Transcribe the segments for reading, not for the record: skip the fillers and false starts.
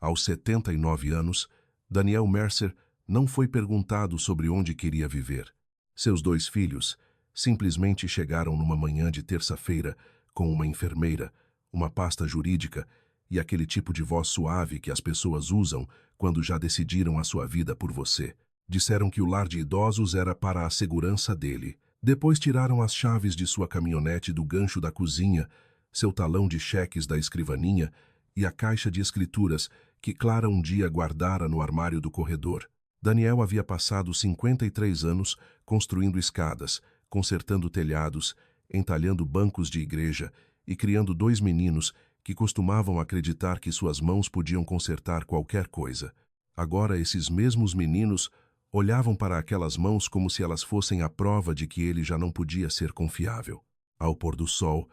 Aos 79 anos, Daniel Mercer não foi perguntado sobre onde queria viver. Seus 2 filhos simplesmente chegaram numa manhã de terça-feira com uma enfermeira, uma pasta jurídica e aquele tipo de voz suave que as pessoas usam quando já decidiram a sua vida por você. Disseram que o lar de idosos era para a segurança dele. Depois tiraram as chaves de sua caminhonete do gancho da cozinha, seu talão de cheques da escrivaninha e a caixa de escrituras que Clara um dia guardara no armário do corredor. Daniel havia passado 53 anos construindo escadas, consertando telhados, entalhando bancos de igreja e criando 2 meninos que costumavam acreditar que suas mãos podiam consertar qualquer coisa. Agora esses mesmos meninos olhavam para aquelas mãos como se elas fossem a prova de que ele já não podia ser confiável. Ao pôr do sol,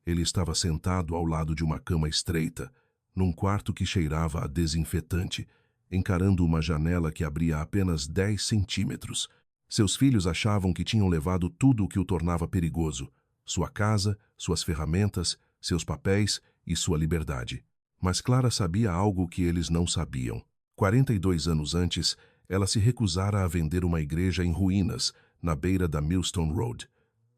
ele estava sentado ao lado de uma cama estreita, num quarto que cheirava a desinfetante, encarando uma janela que abria apenas 10 centímetros. Seus filhos achavam que tinham levado tudo o que o tornava perigoso: sua casa, suas ferramentas, seus papéis e sua liberdade. Mas Clara sabia algo que eles não sabiam. 42 anos antes, ela se recusara a vender uma igreja em ruínas, na beira da Millstone Road.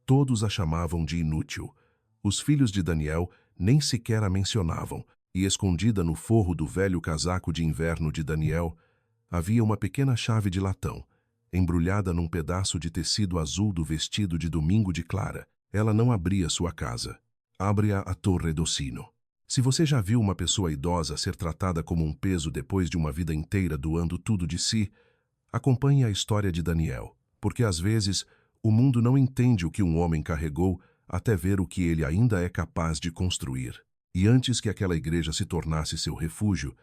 Todos a chamavam de inútil. Os filhos de Daniel nem sequer a mencionavam, e escondida no forro do velho casaco de inverno de Daniel, havia uma pequena chave de latão, embrulhada num pedaço de tecido azul do vestido de domingo de Clara. Ela não abria sua casa. Abre-a a torre do sino. Se você já viu uma pessoa idosa ser tratada como um peso depois de uma vida inteira doando tudo de si, acompanhe a história de Daniel, porque às vezes o mundo não entende o que um homem carregou até ver o que ele ainda é capaz de construir. E antes que aquela igreja se tornasse seu refúgio,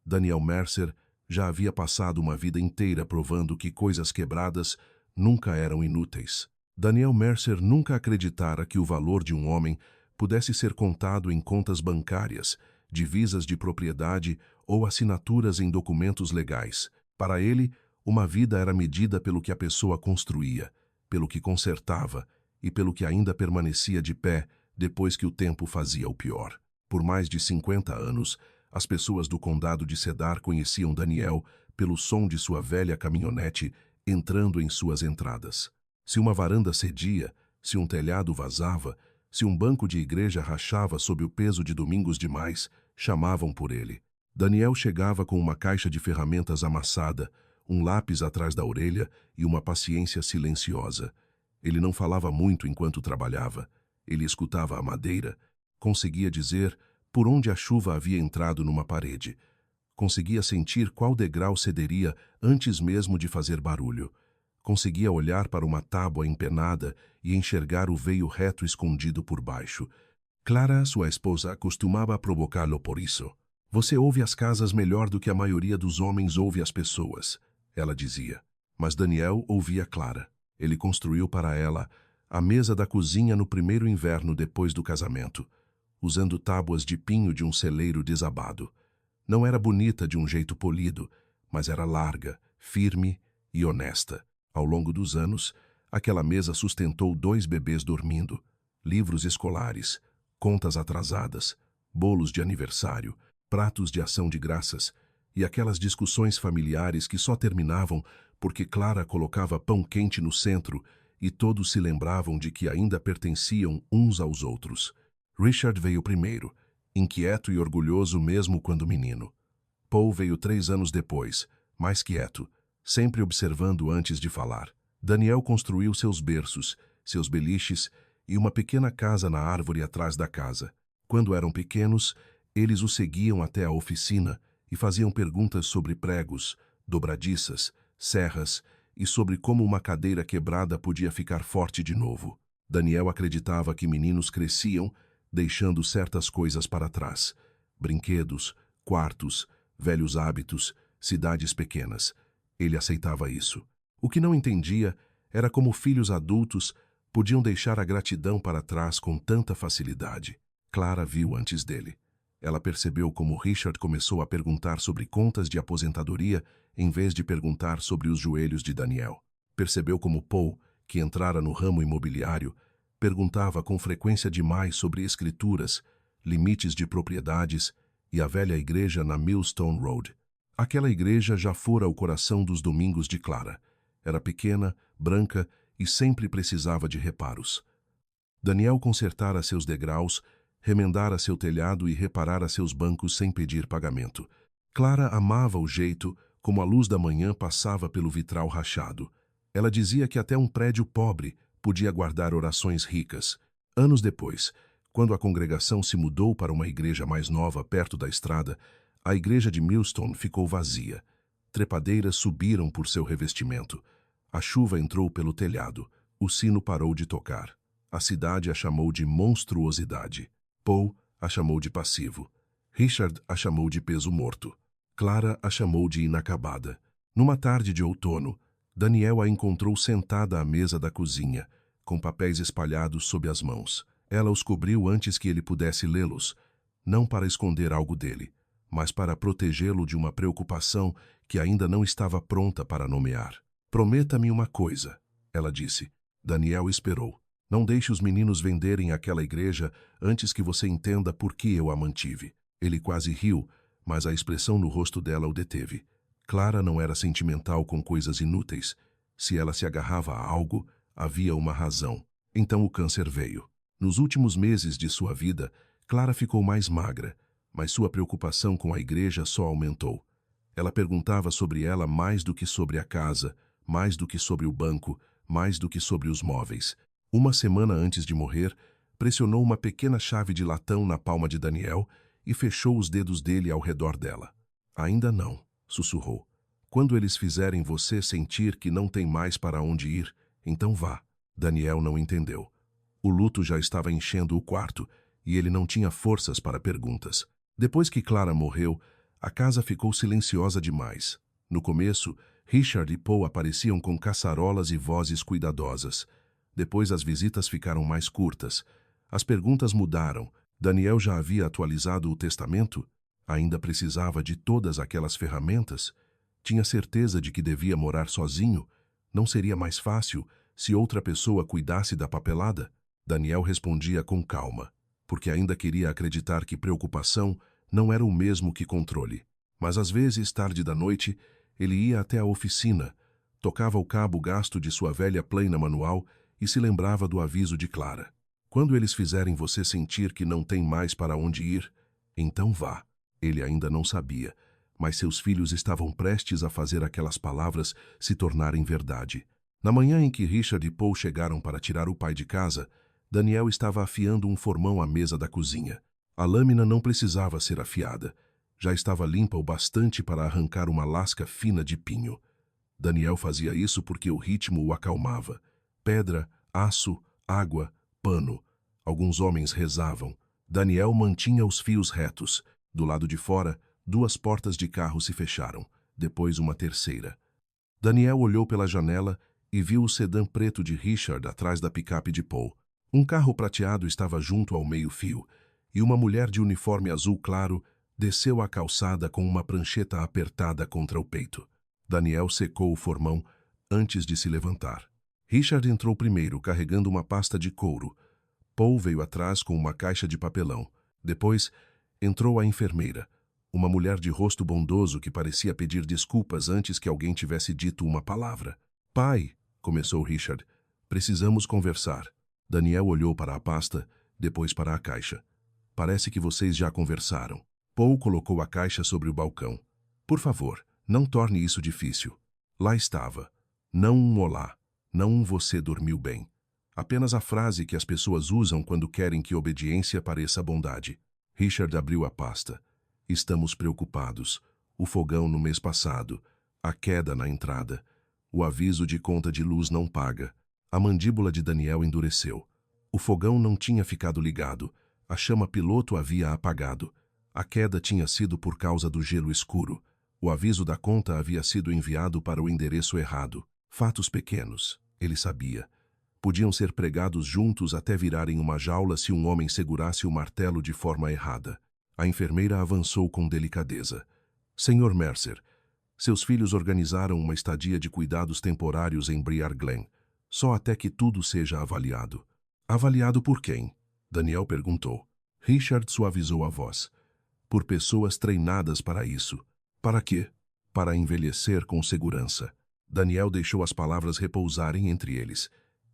Daniel Mercer já havia passado uma vida inteira provando que coisas quebradas nunca eram inúteis. Daniel Mercer nunca acreditara que o valor de um homem pudesse ser contado em contas bancárias, divisas de propriedade ou assinaturas em documentos legais. Para ele, uma vida era medida pelo que a pessoa construía, pelo que consertava e pelo que ainda permanecia de pé depois que o tempo fazia o pior. Por mais de 50 anos, as pessoas do condado de Cedar conheciam Daniel pelo som de sua velha caminhonete entrando em suas entradas. Se uma varanda cedia, se um telhado vazava, se um banco de igreja rachava sob o peso de domingos demais, chamavam por ele. Daniel chegava com uma caixa de ferramentas amassada, um lápis atrás da orelha e uma paciência silenciosa. Ele não falava muito enquanto trabalhava. Ele escutava a madeira, conseguia dizer por onde a chuva havia entrado numa parede. Conseguia sentir qual degrau cederia antes mesmo de fazer barulho. Conseguia olhar para uma tábua empenada e enxergar o veio reto escondido por baixo. Clara, sua esposa, costumava provocá-lo por isso. Você ouve as casas melhor do que a maioria dos homens ouve as pessoas, ela dizia. Mas Daniel ouvia Clara. Ele construiu para ela a mesa da cozinha no primeiro inverno depois do casamento, usando tábuas de pinho de um celeiro desabado. Não era bonita de um jeito polido, mas era larga, firme e honesta. Ao longo dos anos, aquela mesa sustentou 2 bebês dormindo, livros escolares, contas atrasadas, bolos de aniversário, pratos de ação de graças e aquelas discussões familiares que só terminavam porque Clara colocava pão quente no centro e todos se lembravam de que ainda pertenciam uns aos outros. Richard veio primeiro, inquieto e orgulhoso mesmo quando menino. Paul veio 3 anos depois, mais quieto, sempre observando antes de falar. Daniel construiu seus berços, seus beliches e uma pequena casa na árvore atrás da casa. Quando eram pequenos, eles o seguiam até a oficina e faziam perguntas sobre pregos, dobradiças, serras e sobre como uma cadeira quebrada podia ficar forte de novo. Daniel acreditava que meninos cresciam, deixando certas coisas para trás: brinquedos, quartos, velhos hábitos, cidades pequenas. Ele aceitava isso. O que não entendia era como filhos adultos podiam deixar a gratidão para trás com tanta facilidade. Clara viu antes dele. Ela percebeu como Richard começou a perguntar sobre contas de aposentadoria em vez de perguntar sobre os joelhos de Daniel. Percebeu como Paul, que entrara no ramo imobiliário, perguntava com frequência demais sobre escrituras, limites de propriedades e a velha igreja na Millstone Road. Aquela igreja já fora o coração dos domingos de Clara. Era pequena, branca e sempre precisava de reparos. Daniel consertara seus degraus, remendara seu telhado e reparara seus bancos sem pedir pagamento. Clara amava o jeito como a luz da manhã passava pelo vitral rachado. Ela dizia que até um prédio pobre podia guardar orações ricas. Anos depois, quando a congregação se mudou para uma igreja mais nova perto da estrada, a igreja de Millstone ficou vazia. Trepadeiras subiram por seu revestimento. A chuva entrou pelo telhado. O sino parou de tocar. A cidade a chamou de monstruosidade. Paul a chamou de passivo. Richard a chamou de peso morto. Clara a chamou de inacabada. Numa tarde de outono, Daniel a encontrou sentada à mesa da cozinha, com papéis espalhados sob as mãos. Ela os cobriu antes que ele pudesse lê-los, não para esconder algo dele, mas para protegê-lo de uma preocupação que ainda não estava pronta para nomear. "Prometa-me uma coisa", ela disse. Daniel esperou. "Não deixe os meninos venderem aquela igreja antes que você entenda por que eu a mantive." Ele quase riu, mas a expressão no rosto dela o deteve. Clara não era sentimental com coisas inúteis. Se ela se agarrava a algo, havia uma razão. Então o câncer veio. Nos últimos meses de sua vida, Clara ficou mais magra, mas sua preocupação com a igreja só aumentou. Ela perguntava sobre ela mais do que sobre a casa, mais do que sobre o banco, mais do que sobre os móveis. Uma semana antes de morrer, pressionou uma pequena chave de latão na palma de Daniel e fechou os dedos dele ao redor dela. "Ainda não", sussurrou. "Quando eles fizerem você sentir que não tem mais para onde ir, então vá." Daniel não entendeu. O luto já estava enchendo o quarto e ele não tinha forças para perguntas. Depois que Clara morreu, a casa ficou silenciosa demais. No começo, Richard e Paul apareciam com caçarolas e vozes cuidadosas. Depois as visitas ficaram mais curtas. As perguntas mudaram. Daniel já havia atualizado o testamento? Ainda precisava de todas aquelas ferramentas? Tinha certeza de que devia morar sozinho? Não seria mais fácil se outra pessoa cuidasse da papelada? Daniel respondia com calma, porque ainda queria acreditar que preocupação não era o mesmo que controle. Mas às vezes, tarde da noite, ele ia até a oficina, tocava o cabo gasto de sua velha plana manual e se lembrava do aviso de Clara. "Quando eles fizerem você sentir que não tem mais para onde ir, então vá." Ele ainda não sabia, mas seus filhos estavam prestes a fazer aquelas palavras se tornarem verdade. Na manhã em que Richard e Paul chegaram para tirar o pai de casa, Daniel estava afiando um formão à mesa da cozinha. A lâmina não precisava ser afiada. Já estava limpa o bastante para arrancar uma lasca fina de pinho. Daniel fazia isso porque o ritmo o acalmava. Pedra, aço, água, pano. Alguns homens rezavam. Daniel mantinha os fios retos. Do lado de fora, 2 portas de carro se fecharam. Depois uma terceira. Daniel olhou pela janela e viu o sedã preto de Richard atrás da picape de Paul. Um carro prateado estava junto ao meio-fio, e uma mulher de uniforme azul claro desceu a calçada com uma prancheta apertada contra o peito. Daniel secou o formão antes de se levantar. Richard entrou primeiro, carregando uma pasta de couro. Paul veio atrás com uma caixa de papelão. Depois, entrou a enfermeira, uma mulher de rosto bondoso que parecia pedir desculpas antes que alguém tivesse dito uma palavra. "Pai", começou Richard, "precisamos conversar." Daniel olhou para a pasta, depois para a caixa. "Parece que vocês já conversaram." Paul colocou a caixa sobre o balcão. "Por favor, não torne isso difícil." Lá estava. Não um olá, não um "você dormiu bem." Apenas a frase que as pessoas usam quando querem que obediência pareça bondade. Richard abriu a pasta. "Estamos preocupados. O fogão no mês passado. A queda na entrada. O aviso de conta de luz não paga." A mandíbula de Daniel endureceu. O fogão não tinha ficado ligado. A chama piloto havia apagado. A queda tinha sido por causa do gelo escuro. O aviso da conta havia sido enviado para o endereço errado. Fatos pequenos, ele sabia. Podiam ser pregados juntos até virarem uma jaula se um homem segurasse o martelo de forma errada. A enfermeira avançou com delicadeza. "Sr. Mercer, seus filhos organizaram uma estadia de cuidados temporários em Briar Glen. Só até que tudo seja avaliado." "Avaliado por quem?" Daniel perguntou. Richard suavizou a voz. por pessoas treinadas para isso. Para quê? Para envelhecer com segurança. Daniel deixou as palavras repousarem entre eles.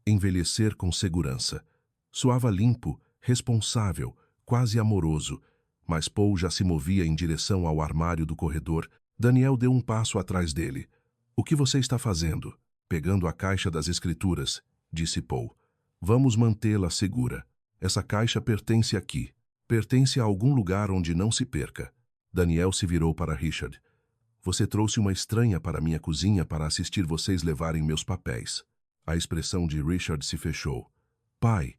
Envelhecer com segurança. Soava limpo, responsável, quase amoroso, mas Paul já se movia em direção ao armário do corredor. Daniel deu um passo atrás dele. O que você está fazendo? Pegando a caixa das escrituras, disse Paul. Vamos mantê-la segura. Essa caixa pertence aqui. Pertence a algum lugar onde não se perca. Daniel se virou para Richard. Você trouxe uma estranha para minha cozinha para assistir vocês levarem meus papéis. A expressão de Richard se fechou. Pai,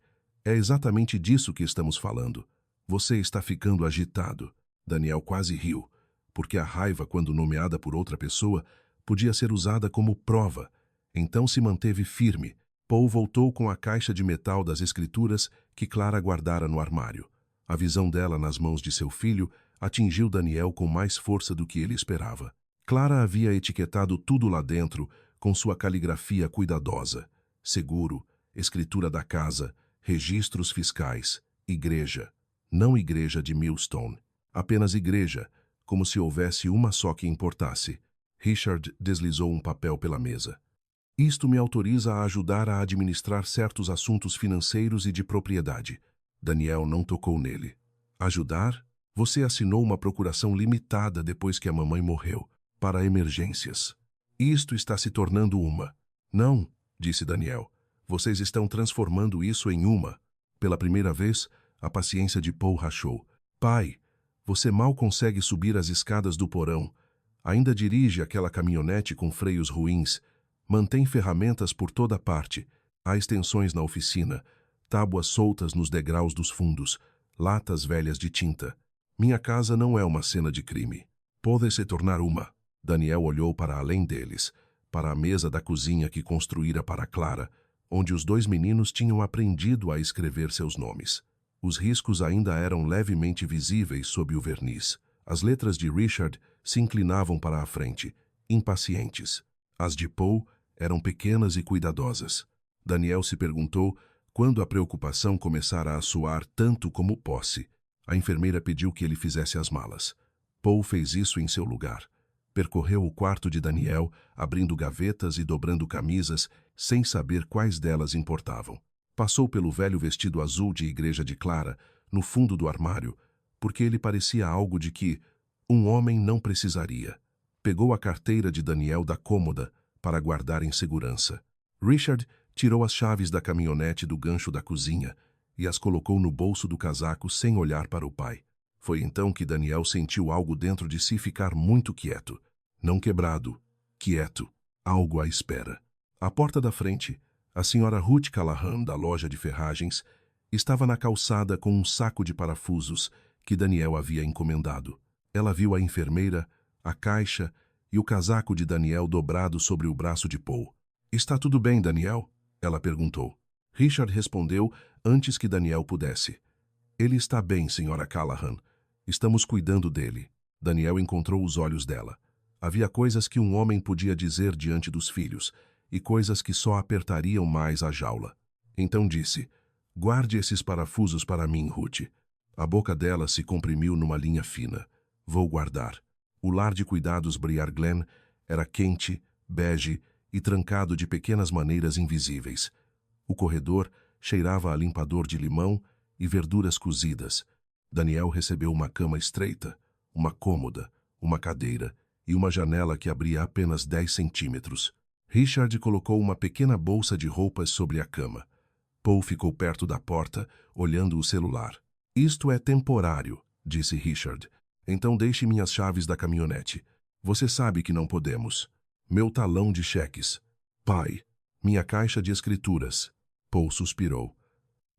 é exatamente disso que estamos falando. Você está ficando agitado. Daniel quase riu, porque a raiva, quando nomeada por outra pessoa, podia ser usada como prova. Então se manteve firme. Paul voltou com a caixa de metal das escrituras que Clara guardara no armário. A visão dela nas mãos de seu filho atingiu Daniel com mais força do que ele esperava. Clara havia etiquetado tudo lá dentro com sua caligrafia cuidadosa. Seguro, escritura da casa, registros fiscais, igreja. Não igreja de Millstone. Apenas igreja, como se houvesse uma só que importasse. Richard deslizou um papel pela mesa. Isto me autoriza a ajudar a administrar certos assuntos financeiros e de propriedade. Daniel não tocou nele. Ajudar? Você assinou uma procuração limitada depois que a mamãe morreu, para emergências. Isto está se tornando uma. Não, disse Daniel. Vocês estão transformando isso em uma. Pela primeira vez, a paciência de Paul rachou. Pai, você mal consegue subir as escadas do porão. Ainda dirige aquela caminhonete com freios ruins. Mantém ferramentas por toda parte. Há extensões na oficina, tábuas soltas nos degraus dos fundos, latas velhas de tinta. Minha casa não é uma cena de crime. Pode se tornar uma. Daniel olhou para além deles, para a mesa da cozinha que construíra para Clara, onde os dois meninos tinham aprendido a escrever seus nomes. Os riscos ainda eram levemente visíveis sob o verniz. As letras de Richard se inclinavam para a frente, impacientes. As de Paul eram pequenas e cuidadosas. Daniel se perguntou quando a preocupação começara a soar tanto como posse. A enfermeira pediu que ele fizesse as malas. Paul fez isso em seu lugar. Percorreu o quarto de Daniel, abrindo gavetas e dobrando camisas, sem saber quais delas importavam. Passou pelo velho vestido azul de igreja de Clara, no fundo do armário, porque ele parecia algo de que um homem não precisaria. Pegou a carteira de Daniel da cômoda para guardar em segurança. Richard tirou as chaves da caminhonete do gancho da cozinha e as colocou no bolso do casaco sem olhar para o pai. Foi então que Daniel sentiu algo dentro de si ficar muito quieto. Não quebrado, quieto, algo à espera. À porta da frente, a senhora Ruth Callahan, da loja de ferragens, estava na calçada com um saco de parafusos que Daniel havia encomendado. Ela viu a enfermeira, a caixa e o casaco de Daniel dobrado sobre o braço de Paul. Está tudo bem, Daniel? Ela perguntou. Richard respondeu antes que Daniel pudesse. Ele está bem, senhora Callahan. Estamos cuidando dele. Daniel encontrou os olhos dela. Havia coisas que um homem podia dizer diante dos filhos e coisas que só apertariam mais a jaula. Então disse, guarde esses parafusos para mim, Ruth. A boca dela se comprimiu numa linha fina. Vou guardar. O lar de cuidados Briar Glen era quente, bege e trancado de pequenas maneiras invisíveis. O corredor cheirava a limpador de limão e verduras cozidas. Daniel recebeu uma cama estreita, uma cômoda, uma cadeira e uma janela que abria apenas 10 centímetros. Richard colocou uma pequena bolsa de roupas sobre a cama. Paul ficou perto da porta, olhando o celular. Isto é temporário, disse Richard. Então deixe minhas chaves da caminhonete. Você sabe que não podemos. Meu talão de cheques. Pai, minha caixa de escrituras. Paul suspirou.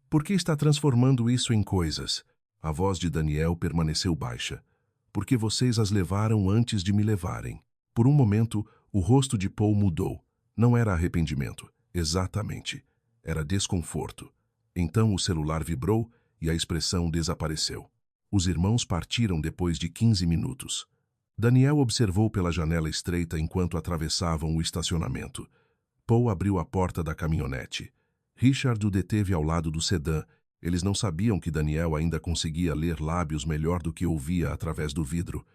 Por que está transformando isso em coisas? A voz de Daniel permaneceu baixa. Porque vocês as levaram antes de me levarem. Por um momento, o rosto de Paul mudou. Não era arrependimento. Exatamente. Era desconforto. Então o celular vibrou e a expressão desapareceu. Os irmãos partiram depois de 15 minutos. Daniel observou pela janela estreita enquanto atravessavam o estacionamento. Paul abriu a porta da caminhonete. Richard o deteve ao lado do sedã Eles não sabiam que Daniel ainda conseguia ler lábios melhor do que ouvia através do vidro.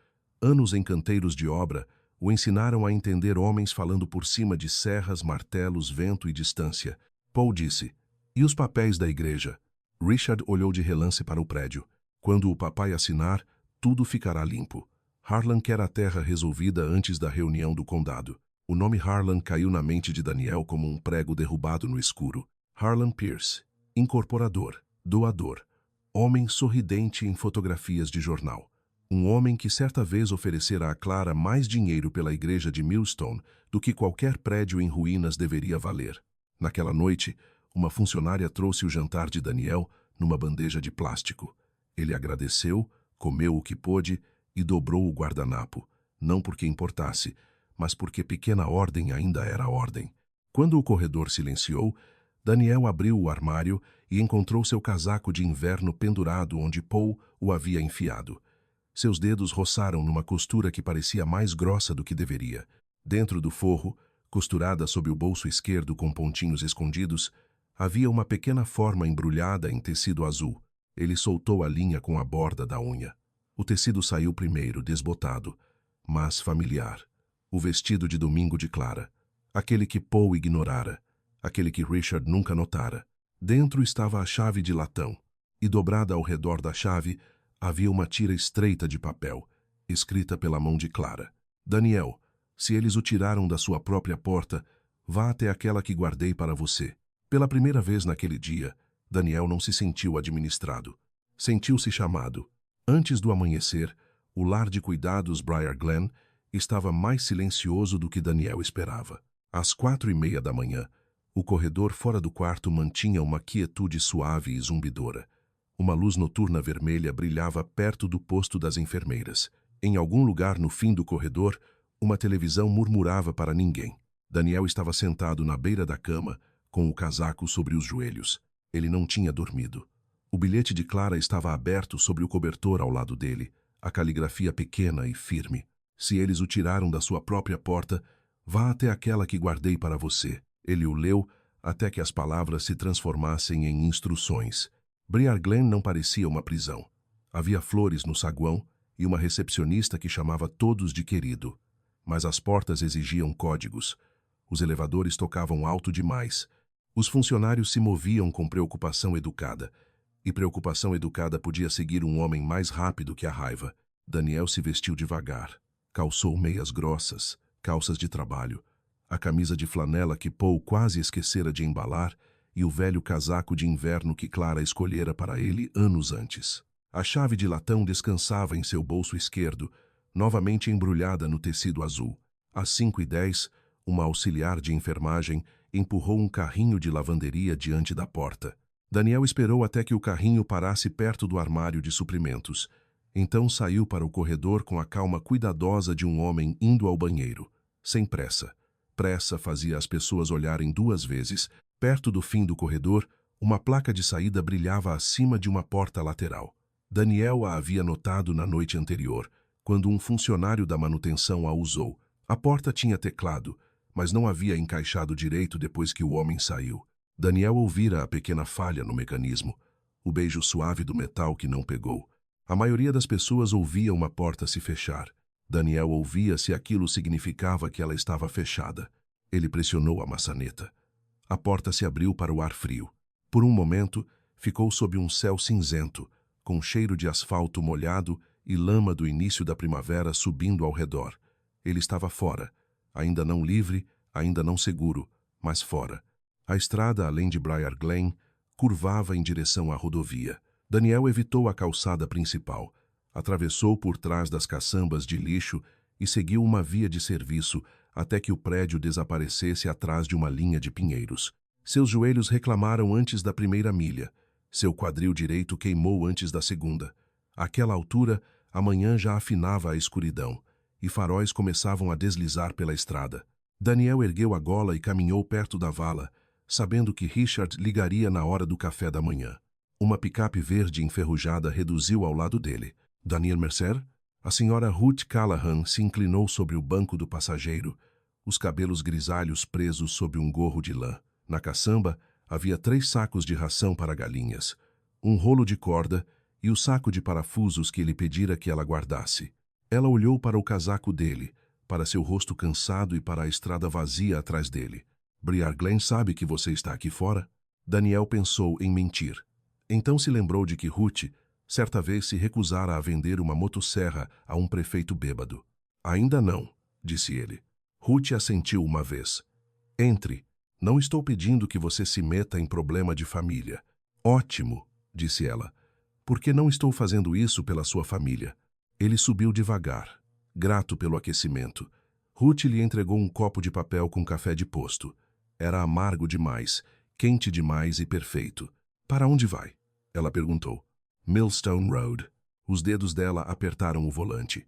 Anos em canteiros de obra o ensinaram a entender homens falando por cima de serras, martelos, vento e distância. Paul disse: "E os papéis da igreja?" Richard olhou de relance para o prédio. "Quando o papai assinar, tudo ficará limpo. Harlan quer a terra resolvida antes da reunião do condado." O nome Harlan caiu na mente de Daniel como um prego derrubado no escuro. Harlan Pierce, incorporador, doador, homem sorridente em fotografias de jornal. Um homem que certa vez oferecera a Clara mais dinheiro pela igreja de Millstone do que qualquer prédio em ruínas deveria valer. Naquela noite, uma funcionária trouxe o jantar de Daniel numa bandeja de plástico. Ele agradeceu, comeu o que pôde e dobrou o guardanapo, não porque importasse, mas porque pequena ordem ainda era ordem. Quando o corredor silenciou, Daniel abriu o armário e encontrou seu casaco de inverno pendurado onde Paul o havia enfiado. Seus dedos roçaram numa costura que parecia mais grossa do que deveria. Dentro do forro, costurada sob o bolso esquerdo com pontinhos escondidos, havia uma pequena forma embrulhada em tecido azul. Ele soltou a linha com a borda da unha. O tecido saiu primeiro, desbotado, mas familiar. O vestido de domingo de Clara. Aquele que Paul ignorara. Aquele que Richard nunca notara. Dentro estava a chave de latão, e dobrada ao redor da chave havia uma tira estreita de papel, escrita pela mão de Clara. "Daniel, se eles o tiraram da sua própria porta, vá até aquela que guardei para você." Pela primeira vez naquele dia, Daniel não se sentiu administrado. Sentiu-se chamado. Antes do amanhecer, o lar de cuidados Briar Glen estava mais silencioso do que Daniel esperava. Às 4:30 da manhã, o corredor fora do quarto mantinha uma quietude suave e zumbidora. Uma luz noturna vermelha brilhava perto do posto das enfermeiras. Em algum lugar no fim do corredor, uma televisão murmurava para ninguém. Daniel estava sentado na beira da cama, com o casaco sobre os joelhos. Ele não tinha dormido. O bilhete de Clara estava aberto sobre o cobertor ao lado dele, a caligrafia pequena e firme. "Se eles o tiraram da sua própria porta, vá até aquela que guardei para você." Ele o leu até que as palavras se transformassem em instruções. Briar Glen não parecia uma prisão. Havia flores no saguão e uma recepcionista que chamava todos de querido. Mas as portas exigiam códigos. Os elevadores tocavam alto demais. Os funcionários se moviam com preocupação educada. E preocupação educada podia seguir um homem mais rápido que a raiva. Daniel se vestiu devagar. Calçou meias grossas, calças de trabalho, a camisa de flanela que Paul quase esquecera de embalar e o velho casaco de inverno que Clara escolhera para ele anos antes. A chave de latão descansava em seu bolso esquerdo, novamente embrulhada no tecido azul. Às 5:10, uma auxiliar de enfermagem empurrou um carrinho de lavanderia diante da porta. Daniel esperou até que o carrinho parasse perto do armário de suprimentos. Então saiu para o corredor com a calma cuidadosa de um homem indo ao banheiro. Sem pressa. Pressa fazia as pessoas olharem 2 vezes. Perto do fim do corredor, uma placa de saída brilhava acima de uma porta lateral. Daniel a havia notado na noite anterior, quando um funcionário da manutenção a usou. A porta tinha teclado, mas não havia encaixado direito depois que o homem saiu. Daniel ouvira a pequena falha no mecanismo, o beijo suave do metal que não pegou. A maioria das pessoas ouvia uma porta se fechar. Daniel ouvia se aquilo significava que ela estava fechada. Ele pressionou a maçaneta. A porta se abriu para o ar frio. Por um momento, ficou sob um céu cinzento, com cheiro de asfalto molhado e lama do início da primavera subindo ao redor. Ele estava fora, ainda não livre, ainda não seguro, mas fora. A estrada, além de Briar Glen, curvava em direção à rodovia. Daniel evitou a calçada principal, atravessou por trás das caçambas de lixo e seguiu uma via de serviço até que o prédio desaparecesse atrás de uma linha de pinheiros. Seus joelhos reclamaram antes da primeira milha. Seu quadril direito queimou antes da segunda. Àquela altura, a manhã já afinava a escuridão, e faróis começavam a deslizar pela estrada. Daniel ergueu a gola e caminhou perto da vala, sabendo que Richard ligaria na hora do café da manhã. Uma picape verde enferrujada reduziu ao lado dele. "Daniel Mercer?" A senhora Ruth Callahan se inclinou sobre o banco do passageiro, os cabelos grisalhos presos sob um gorro de lã. Na caçamba, havia 3 sacos de ração para galinhas. um rolo de corda e o saco de parafusos que ele pedira que ela guardasse. Ela olhou para o casaco dele, para seu rosto cansado e para a estrada vazia atrás dele. Briar Glen sabe que você está aqui fora? Daniel pensou em mentir. Então se lembrou de que Ruth, certa vez, se recusara a vender uma motosserra a um prefeito bêbado. Ainda não, disse ele. Ruth assentiu uma vez. Entre. Não estou pedindo que você se meta em problema de família. Ótimo, disse ela. Porque não estou fazendo isso pela sua família. Ele subiu devagar, grato pelo aquecimento. Ruth lhe entregou um copo de papel com café de posto. Era amargo demais, quente demais e perfeito. Para onde vai? Ela perguntou. Millstone Road. Os dedos dela apertaram o volante.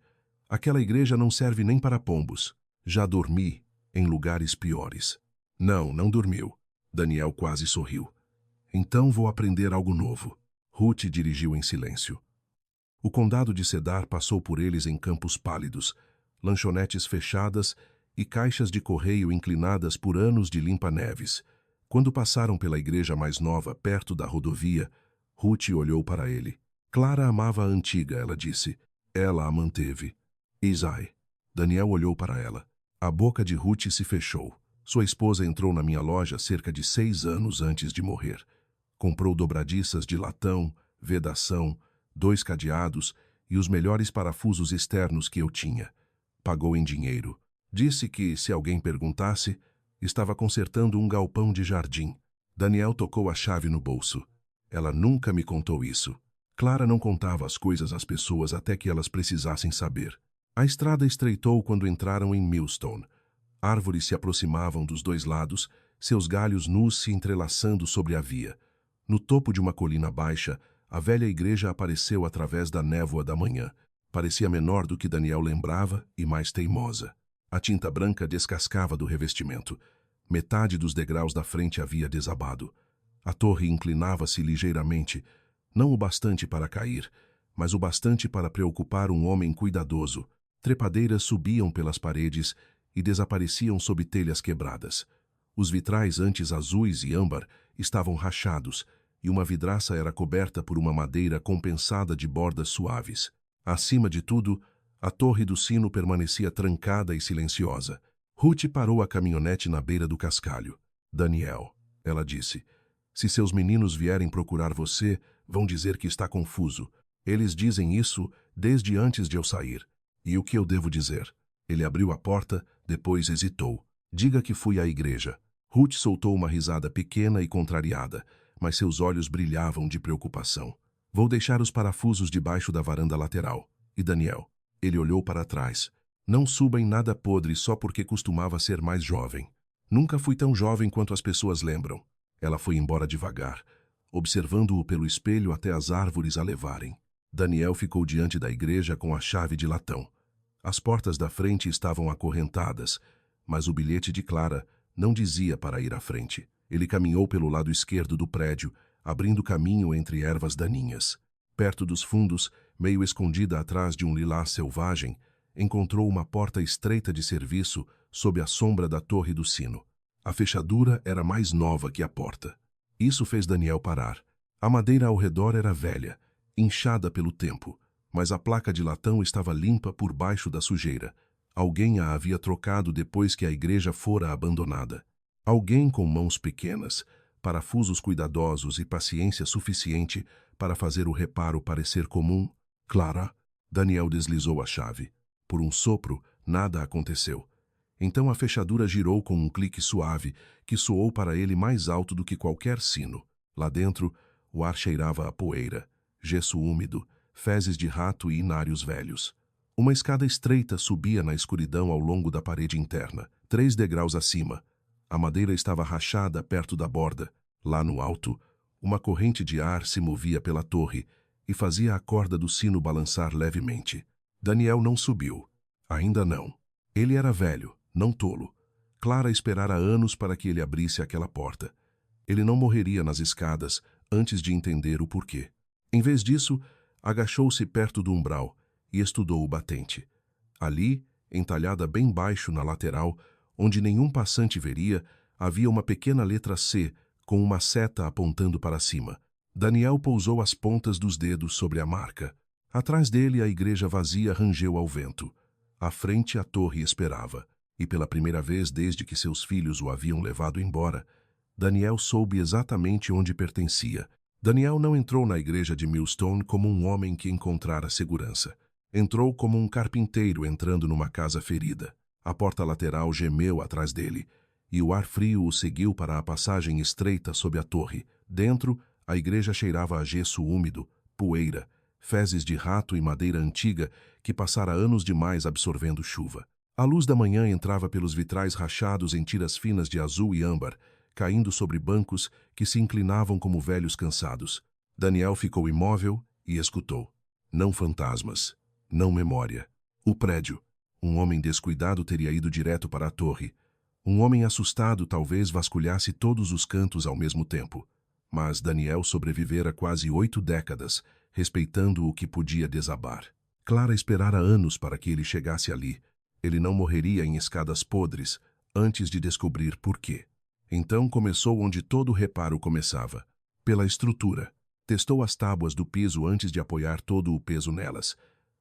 Aquela igreja não serve nem para pombos. Já dormi em lugares piores. Não dormiu. Daniel quase sorriu. Então vou aprender algo novo. Ruth dirigiu em silêncio. O condado de Cedar passou por eles em campos pálidos, lanchonetes fechadas e caixas de correio inclinadas por anos de limpa-neves. Quando passaram pela igreja mais nova, perto da rodovia, Ruth olhou para ele. Clara amava a antiga, ela disse. Ela a manteve. Isai. Daniel olhou para ela. A boca de Ruth se fechou. Sua esposa entrou na minha loja cerca de 6 anos antes de morrer. Comprou dobradiças de latão, vedação, 2 cadeados e os melhores parafusos externos que eu tinha. Pagou em dinheiro. Disse que, se alguém perguntasse, estava consertando um galpão de jardim. Daniel tocou a chave no bolso. Ela nunca me contou isso. Clara não contava as coisas às pessoas até que elas precisassem saber. A estrada estreitou quando entraram em Millstone. Árvores se aproximavam dos 2 lados, seus galhos nus se entrelaçando sobre a via. No topo de uma colina baixa, a velha igreja apareceu através da névoa da manhã. Parecia menor do que Daniel lembrava e mais teimosa. A tinta branca descascava do revestimento. Metade dos degraus da frente havia desabado. A torre inclinava-se ligeiramente, não o bastante para cair, mas o bastante para preocupar um homem cuidadoso. Trepadeiras subiam pelas paredes e desapareciam sob telhas quebradas. Os vitrais, antes azuis e âmbar, estavam rachados, e uma vidraça era coberta por uma madeira compensada de bordas suaves. Acima de tudo, a torre do sino permanecia trancada e silenciosa. Ruth parou a caminhonete na beira do cascalho. Daniel, ela disse, se seus meninos vierem procurar você, vão dizer que está confuso. Eles dizem isso desde antes de eu sair. E o que eu devo dizer? Ele abriu a porta, depois hesitou. Diga que fui à igreja. Ruth soltou uma risada pequena e contrariada, mas seus olhos brilhavam de preocupação. Vou deixar os parafusos debaixo da varanda lateral. E Daniel? Ele olhou para trás. Não suba em nada podre só porque costumava ser mais jovem. Nunca fui tão jovem quanto as pessoas lembram. Ela foi embora devagar, observando-o pelo espelho até as árvores a levarem. Daniel ficou diante da igreja com a chave de latão. As portas da frente estavam acorrentadas, mas o bilhete de Clara não dizia para ir à frente. Ele caminhou pelo lado esquerdo do prédio, abrindo caminho entre ervas daninhas. Perto dos fundos, meio escondida atrás de um lilás selvagem, encontrou uma porta estreita de serviço sob a sombra da torre do sino. A fechadura era mais nova que a porta. Isso fez Daniel parar. A madeira ao redor era velha, inchada pelo tempo, mas a placa de latão estava limpa por baixo da sujeira. Alguém a havia trocado depois que a igreja fora abandonada. Alguém com mãos pequenas, parafusos cuidadosos e paciência suficiente para fazer o reparo parecer comum. Clara, Daniel deslizou a chave. Por um sopro, nada aconteceu. Então a fechadura girou com um clique suave que soou para ele mais alto do que qualquer sino. Lá dentro, o ar cheirava a poeira, gesso úmido, fezes de rato e inários velhos. Uma escada estreita subia na escuridão ao longo da parede interna, 3 degraus acima. A madeira estava rachada perto da borda. Lá no alto, uma corrente de ar se movia pela torre e fazia a corda do sino balançar levemente. Daniel não subiu. Ainda não. Ele era velho, não tolo. Clara esperara anos para que ele abrisse aquela porta. Ele não morreria nas escadas antes de entender o porquê. Em vez disso, agachou-se perto do umbral e estudou o batente. Ali, entalhada bem baixo na lateral, onde nenhum passante veria, havia uma pequena letra C com uma seta apontando para cima. Daniel pousou as pontas dos dedos sobre a marca. Atrás dele, a igreja vazia rangeu ao vento. À frente, a torre esperava. E pela primeira vez desde que seus filhos o haviam levado embora, Daniel soube exatamente onde pertencia. Daniel não entrou na igreja de Millstone como um homem que encontrara segurança. Entrou como um carpinteiro entrando numa casa ferida. A porta lateral gemeu atrás dele, e o ar frio o seguiu para a passagem estreita sob a torre. Dentro, a igreja cheirava a gesso úmido, poeira, fezes de rato e madeira antiga que passara anos demais absorvendo chuva. A luz da manhã entrava pelos vitrais rachados em tiras finas de azul e âmbar, caindo sobre bancos que se inclinavam como velhos cansados. Daniel ficou imóvel e escutou. Não fantasmas, não memória. O prédio. Um homem descuidado teria ido direto para a torre. Um homem assustado talvez vasculhasse todos os cantos ao mesmo tempo. Mas Daniel sobrevivera quase 8 décadas, respeitando o que podia desabar. Clara esperara anos para que ele chegasse ali. Ele não morreria em escadas podres antes de descobrir por quê. Então começou onde todo reparo começava, pela estrutura. Testou as tábuas do piso antes de apoiar todo o peso nelas.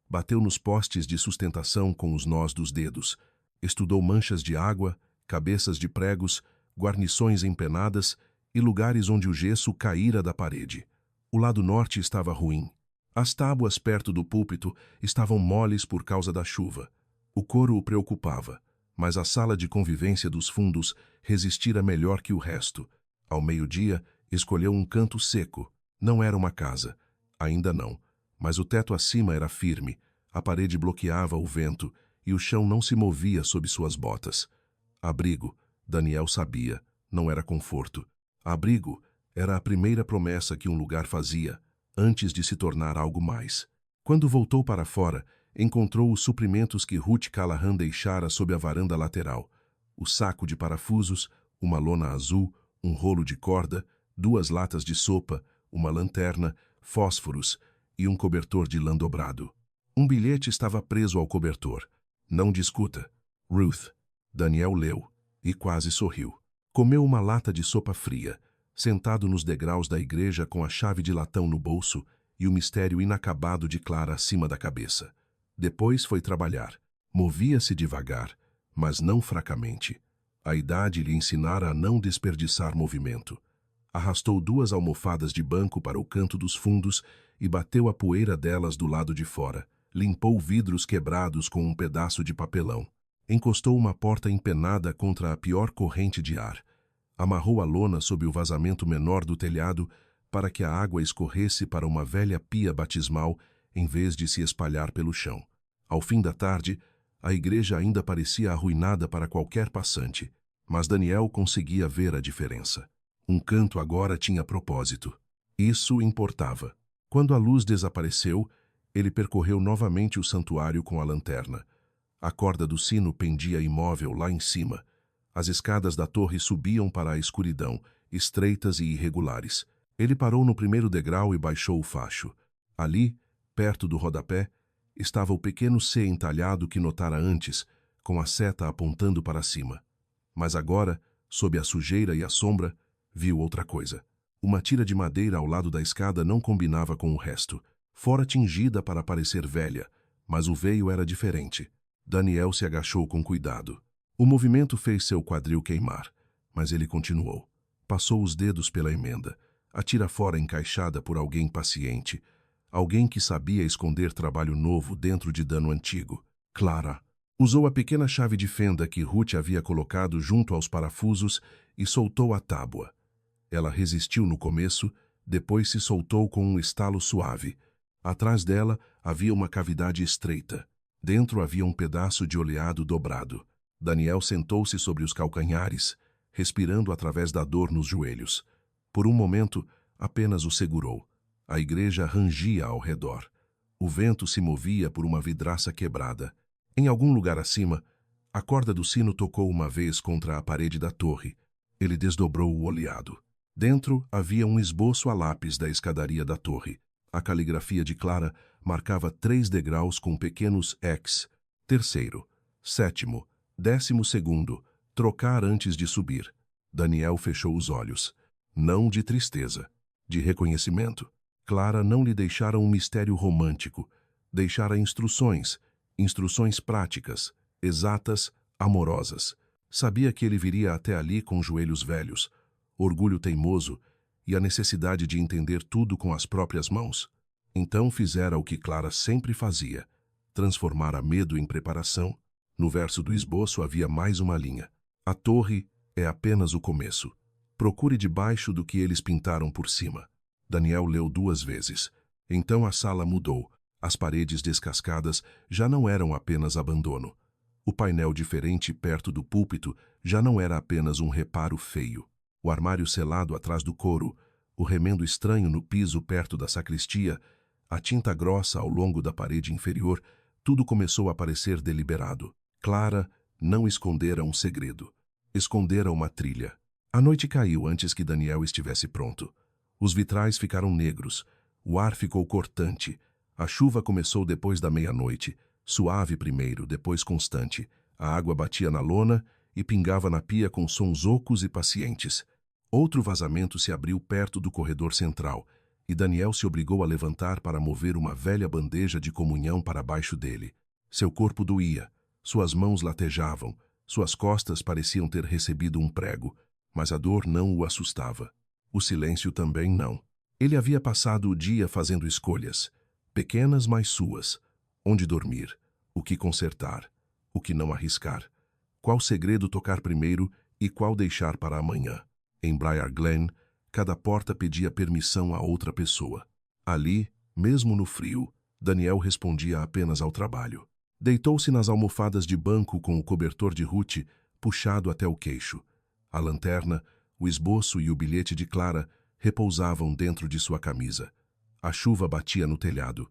Bateu nos postes de sustentação com os nós dos dedos. Estudou manchas de água, cabeças de pregos, guarnições empenadas e lugares onde o gesso caíra da parede. O lado norte estava ruim. As tábuas perto do púlpito estavam moles por causa da chuva. O coro o preocupava, mas a sala de convivência dos fundos resistira melhor que o resto. Ao meio-dia, escolheu um canto seco. Não era uma casa. Ainda não. Mas o teto acima era firme, a parede bloqueava o vento e o chão não se movia sob suas botas. Abrigo, Daniel sabia, não era conforto. Abrigo era a primeira promessa que um lugar fazia, antes de se tornar algo mais. Quando voltou para fora, encontrou os suprimentos que Ruth Callahan deixara sob a varanda lateral. O saco de parafusos, uma lona azul, um rolo de corda, 2 latas de sopa, uma lanterna, fósforos e um cobertor de lã dobrado. Um bilhete estava preso ao cobertor. Não discuta. Ruth. Daniel leu e quase sorriu. Comeu uma lata de sopa fria, sentado nos degraus da igreja com a chave de latão no bolso e o mistério inacabado de Clara acima da cabeça. Depois foi trabalhar. Movia-se devagar, mas não fracamente. A idade lhe ensinara a não desperdiçar movimento. Arrastou 2 almofadas de banco para o canto dos fundos e bateu a poeira delas do lado de fora. Limpou vidros quebrados com um pedaço de papelão. Encostou uma porta empenada contra a pior corrente de ar. Amarrou a lona sob o vazamento menor do telhado para que a água escorresse para uma velha pia batismal em vez de se espalhar pelo chão. Ao fim da tarde, a igreja ainda parecia arruinada para qualquer passante, mas Daniel conseguia ver a diferença. Um canto agora tinha propósito. Isso importava. Quando a luz desapareceu, ele percorreu novamente o santuário com a lanterna. A corda do sino pendia imóvel lá em cima. As escadas da torre subiam para a escuridão, estreitas e irregulares. Ele parou no primeiro degrau e baixou o facho. Ali, perto do rodapé, estava o pequeno C entalhado que notara antes, com a seta apontando para cima. Mas agora, sob a sujeira e a sombra, viu outra coisa. Uma tira de madeira ao lado da escada não combinava com o resto. Fora tingida para parecer velha, mas o veio era diferente. Daniel se agachou com cuidado. O movimento fez seu quadril queimar, mas ele continuou. Passou os dedos pela emenda, a tira fora encaixada por alguém paciente, alguém que sabia esconder trabalho novo dentro de dano antigo. Clara. Usou a pequena chave de fenda que Ruth havia colocado junto aos parafusos e soltou a tábua. Ela resistiu no começo, depois se soltou com um estalo suave. Atrás dela havia uma cavidade estreita. Dentro havia um pedaço de oleado dobrado. Daniel sentou-se sobre os calcanhares, respirando através da dor nos joelhos. Por um momento, apenas o segurou. A igreja rangia ao redor. O vento se movia por uma vidraça quebrada. Em algum lugar acima, a corda do sino tocou uma vez contra a parede da torre. Ele desdobrou o oleado. Dentro havia um esboço a lápis da escadaria da torre. A caligrafia de Clara marcava 3 degraus com pequenos X. 3º, 7º, 12º, trocar antes de subir. Daniel fechou os olhos. Não de tristeza, de reconhecimento. Clara não lhe deixara um mistério romântico, deixara instruções, instruções práticas, exatas, amorosas. Sabia que ele viria até ali com joelhos velhos, orgulho teimoso e a necessidade de entender tudo com as próprias mãos. Então fizera o que Clara sempre fazia, transformara medo em preparação. No verso do esboço havia mais uma linha. A torre é apenas o começo. Procure debaixo do que eles pintaram por cima. Daniel leu 2 vezes. Então a sala mudou. As paredes descascadas já não eram apenas abandono. O painel diferente perto do púlpito já não era apenas um reparo feio. O armário selado atrás do coro, o remendo estranho no piso perto da sacristia, a tinta grossa ao longo da parede inferior, tudo começou a parecer deliberado. Clara não escondera um segredo. Escondera uma trilha. A noite caiu antes que Daniel estivesse pronto. Os vitrais ficaram negros. O ar ficou cortante. A chuva começou depois da meia-noite. Suave primeiro, depois constante. A água batia na lona e pingava na pia com sons ocos e pacientes. Outro vazamento se abriu perto do corredor central, e Daniel se obrigou a levantar para mover uma velha bandeja de comunhão para baixo dele. Seu corpo doía, suas mãos latejavam, suas costas pareciam ter recebido um prego, mas a dor não o assustava. O silêncio também não. Ele havia passado o dia fazendo escolhas, pequenas mas suas. Onde dormir, o que consertar, o que não arriscar, qual segredo tocar primeiro e qual deixar para amanhã. Em Briar Glen, cada porta pedia permissão a outra pessoa. Ali, mesmo no frio, Daniel respondia apenas ao trabalho. Deitou-se nas almofadas de banco com o cobertor de Ruth puxado até o queixo. A lanterna, o esboço e o bilhete de Clara repousavam dentro de sua camisa. A chuva batia no telhado.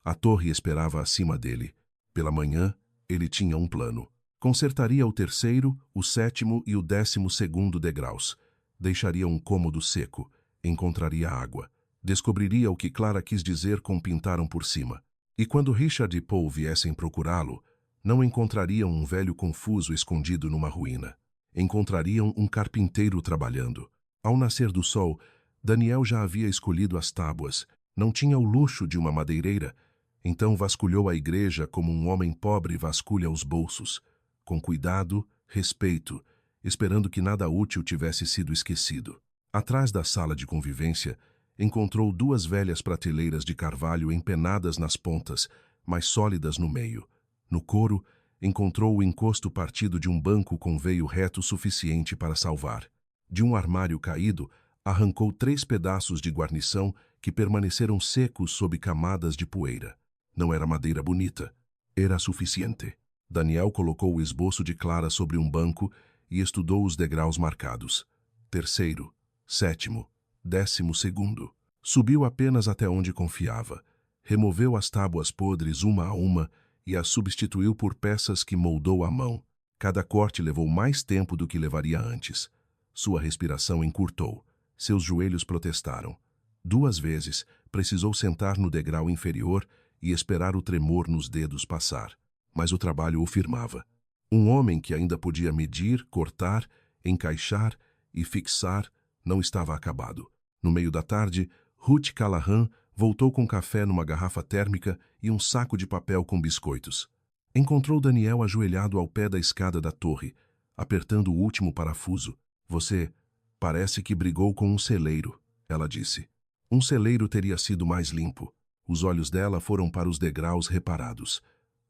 A torre esperava acima dele. Pela manhã, ele tinha um plano. Consertaria o 3º, o 7º e o 12º degraus. Deixaria um cômodo seco. Encontraria água. Descobriria o que Clara quis dizer com pintaram por cima. E quando Richard e Paul viessem procurá-lo, não encontrariam um velho confuso escondido numa ruína. Encontrariam um carpinteiro trabalhando. Ao nascer do sol, Daniel já havia escolhido as tábuas. Não tinha o luxo de uma madeireira. Então vasculhou a igreja como um homem pobre vasculha os bolsos, com cuidado, respeito, esperando que nada útil tivesse sido esquecido. Atrás da sala de convivência, encontrou 2 velhas prateleiras de carvalho empenadas nas pontas, mas sólidas no meio. No coro, encontrou o encosto partido de um banco com veio reto suficiente para salvar. De um armário caído, arrancou 3 pedaços de guarnição que permaneceram secos sob camadas de poeira. Não era madeira bonita. Era suficiente. Daniel colocou o esboço de Clara sobre um banco e estudou os degraus marcados. 3º, 7º, 12º. Subiu apenas até onde confiava. Removeu as tábuas podres uma a uma e as substituiu por peças que moldou à mão. Cada corte levou mais tempo do que levaria antes. Sua respiração encurtou. Seus joelhos protestaram. 2 vezes precisou sentar no degrau inferior e esperar o tremor nos dedos passar. Mas o trabalho o firmava. Um homem que ainda podia medir, cortar, encaixar e fixar não estava acabado. No meio da tarde, Ruth Callahan voltou com café numa garrafa térmica e um saco de papel com biscoitos. Encontrou Daniel ajoelhado ao pé da escada da torre, apertando o último parafuso. Você parece que brigou com um celeiro, ela disse. Um celeiro teria sido mais limpo. Os olhos dela foram para os degraus reparados.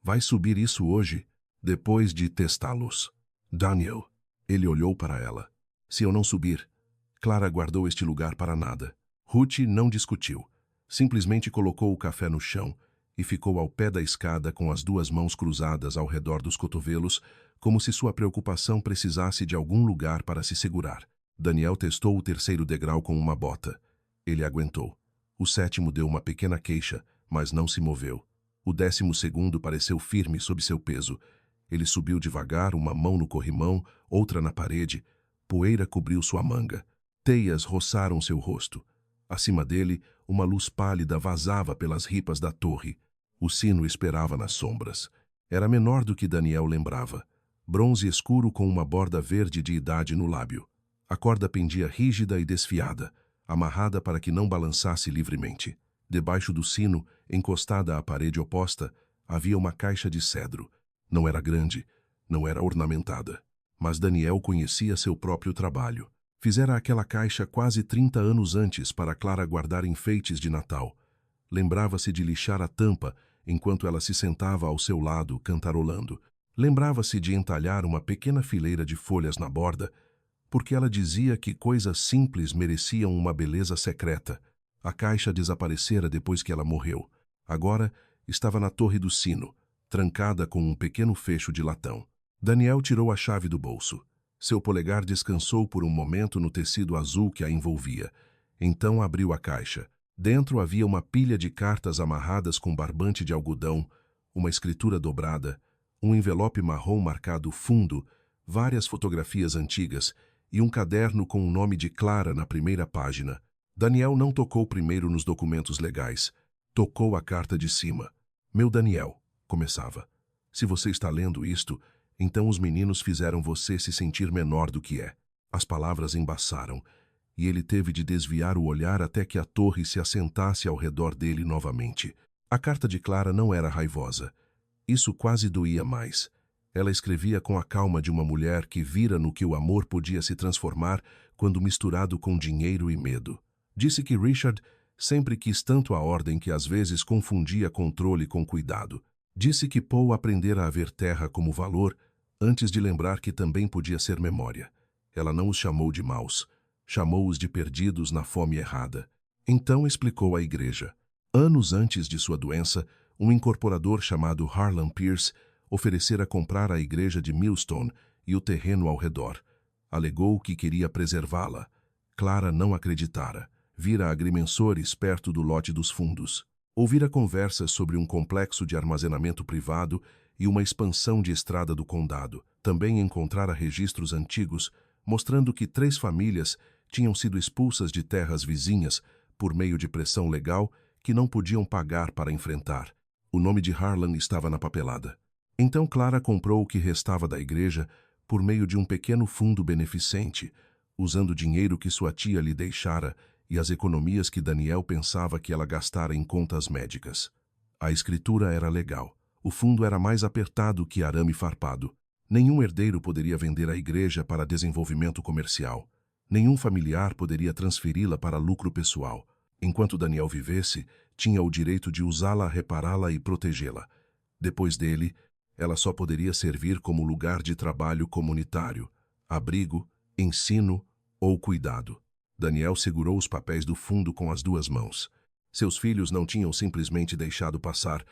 Vai subir isso hoje, depois de testá-los. Daniel. Ele olhou para ela. Se eu não subir, Clara guardou este lugar para nada. Ruth não discutiu. Simplesmente colocou o café no chão e ficou ao pé da escada com as 2 mãos cruzadas ao redor dos cotovelos, como se sua preocupação precisasse de algum lugar para se segurar. Daniel testou o 3º degrau com uma bota. Ele aguentou. O 7º deu uma pequena queixa, mas não se moveu. O 12º pareceu firme sob seu peso. Ele subiu devagar, uma mão no corrimão, outra na parede. Poeira cobriu sua manga. Teias roçaram seu rosto. Acima dele, uma luz pálida vazava pelas ripas da torre. O sino esperava nas sombras. Era menor do que Daniel lembrava. Bronze escuro com uma borda verde de idade no lábio. A corda pendia rígida e desfiada. amarrada para que não balançasse livremente. Debaixo do sino, encostada à parede oposta, havia uma caixa de cedro. Não era grande, não era ornamentada. Mas Daniel conhecia seu próprio trabalho. Fizera aquela caixa quase 30 anos antes para Clara guardar enfeites de Natal. Lembrava-se de lixar a tampa enquanto ela se sentava ao seu lado, cantarolando. Lembrava-se de entalhar uma pequena fileira de folhas na borda, porque ela dizia que coisas simples mereciam uma beleza secreta. A caixa desaparecera depois que ela morreu. Agora estava na torre do sino, trancada com um pequeno fecho de latão. Daniel tirou a chave do bolso. Seu polegar descansou por um momento no tecido azul que a envolvia. Então abriu a caixa. Dentro havia uma pilha de cartas amarradas com barbante de algodão, uma escritura dobrada, um envelope marrom marcado fundo, várias fotografias antigas e um caderno com o nome de Clara na primeira página. Daniel não tocou primeiro nos documentos legais. Tocou a carta de cima. Meu Daniel, começava. Se você está lendo isto, então os meninos fizeram você se sentir menor do que é. As palavras embaçaram, e ele teve de desviar o olhar até que a torre se assentasse ao redor dele novamente. A carta de Clara não era raivosa. Isso quase doía mais. Ela escrevia com a calma de uma mulher que vira no que o amor podia se transformar quando misturado com dinheiro e medo. Disse que Richard sempre quis tanto a ordem que às vezes confundia controle com cuidado. Disse que Paul aprendera a ver terra como valor antes de lembrar que também podia ser memória. Ela não os chamou de maus, chamou-os de perdidos na fome errada. Então explicou à igreja. Anos antes de sua doença, um incorporador chamado Harlan Pierce oferecera comprar a igreja de Millstone e o terreno ao redor. Alegou que queria preservá-la. Clara não acreditara. Vira agrimensores perto do lote dos fundos. Ouvira conversas sobre um complexo de armazenamento privado e uma expansão de estrada do condado. Também encontrara registros antigos mostrando que 3 famílias tinham sido expulsas de terras vizinhas por meio de pressão legal que não podiam pagar para enfrentar. O nome de Harlan estava na papelada. Então Clara comprou o que restava da igreja por meio de um pequeno fundo beneficente, usando o dinheiro que sua tia lhe deixara e as economias que Daniel pensava que ela gastara em contas médicas. A escritura era legal. O fundo era mais apertado que arame farpado. Nenhum herdeiro poderia vender a igreja para desenvolvimento comercial. Nenhum familiar poderia transferi-la para lucro pessoal. Enquanto Daniel vivesse, tinha o direito de usá-la, repará-la e protegê-la. Depois dele, ela só poderia servir como lugar de trabalho comunitário, abrigo, ensino ou cuidado. Daniel segurou os papéis do fundo com as 2 mãos. Seus filhos não tinham simplesmente deixado passar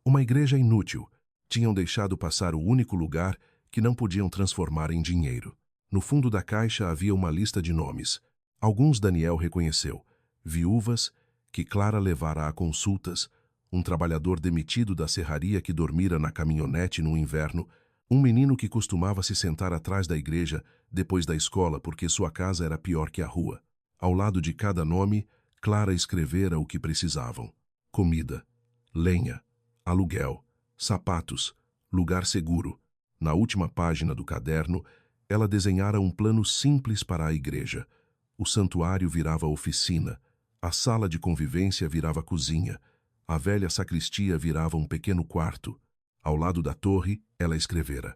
uma igreja inútil. Tinham deixado passar o único lugar que não podiam transformar em dinheiro. No fundo da caixa havia uma lista de nomes. Alguns Daniel reconheceu. Viúvas, que Clara levara a consultas, um trabalhador demitido da serraria que dormira na caminhonete no inverno, um menino que costumava se sentar atrás da igreja depois da escola porque sua casa era pior que a rua. Ao lado de cada nome, Clara escrevera o que precisavam. Comida, lenha, aluguel, sapatos, lugar seguro. Na última página do caderno, ela desenhara um plano simples para a igreja. O santuário virava oficina, a sala de convivência virava cozinha, a velha sacristia virava um pequeno quarto. Ao lado da torre, ela escrevera: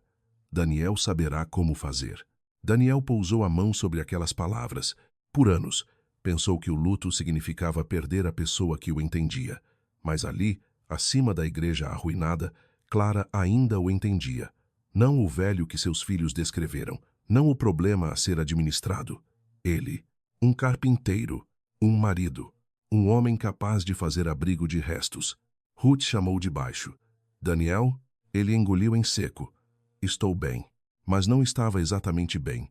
Daniel saberá como fazer. Daniel pousou a mão sobre aquelas palavras. Por anos, pensou que o luto significava perder a pessoa que o entendia. Mas ali, acima da igreja arruinada, Clara ainda o entendia. Não o velho que seus filhos descreveram, não o problema a ser administrado. Ele, um carpinteiro, um marido, um homem capaz de fazer abrigo de restos. Ruth chamou de baixo. Daniel, ele engoliu em seco. Estou bem. Mas não estava exatamente bem.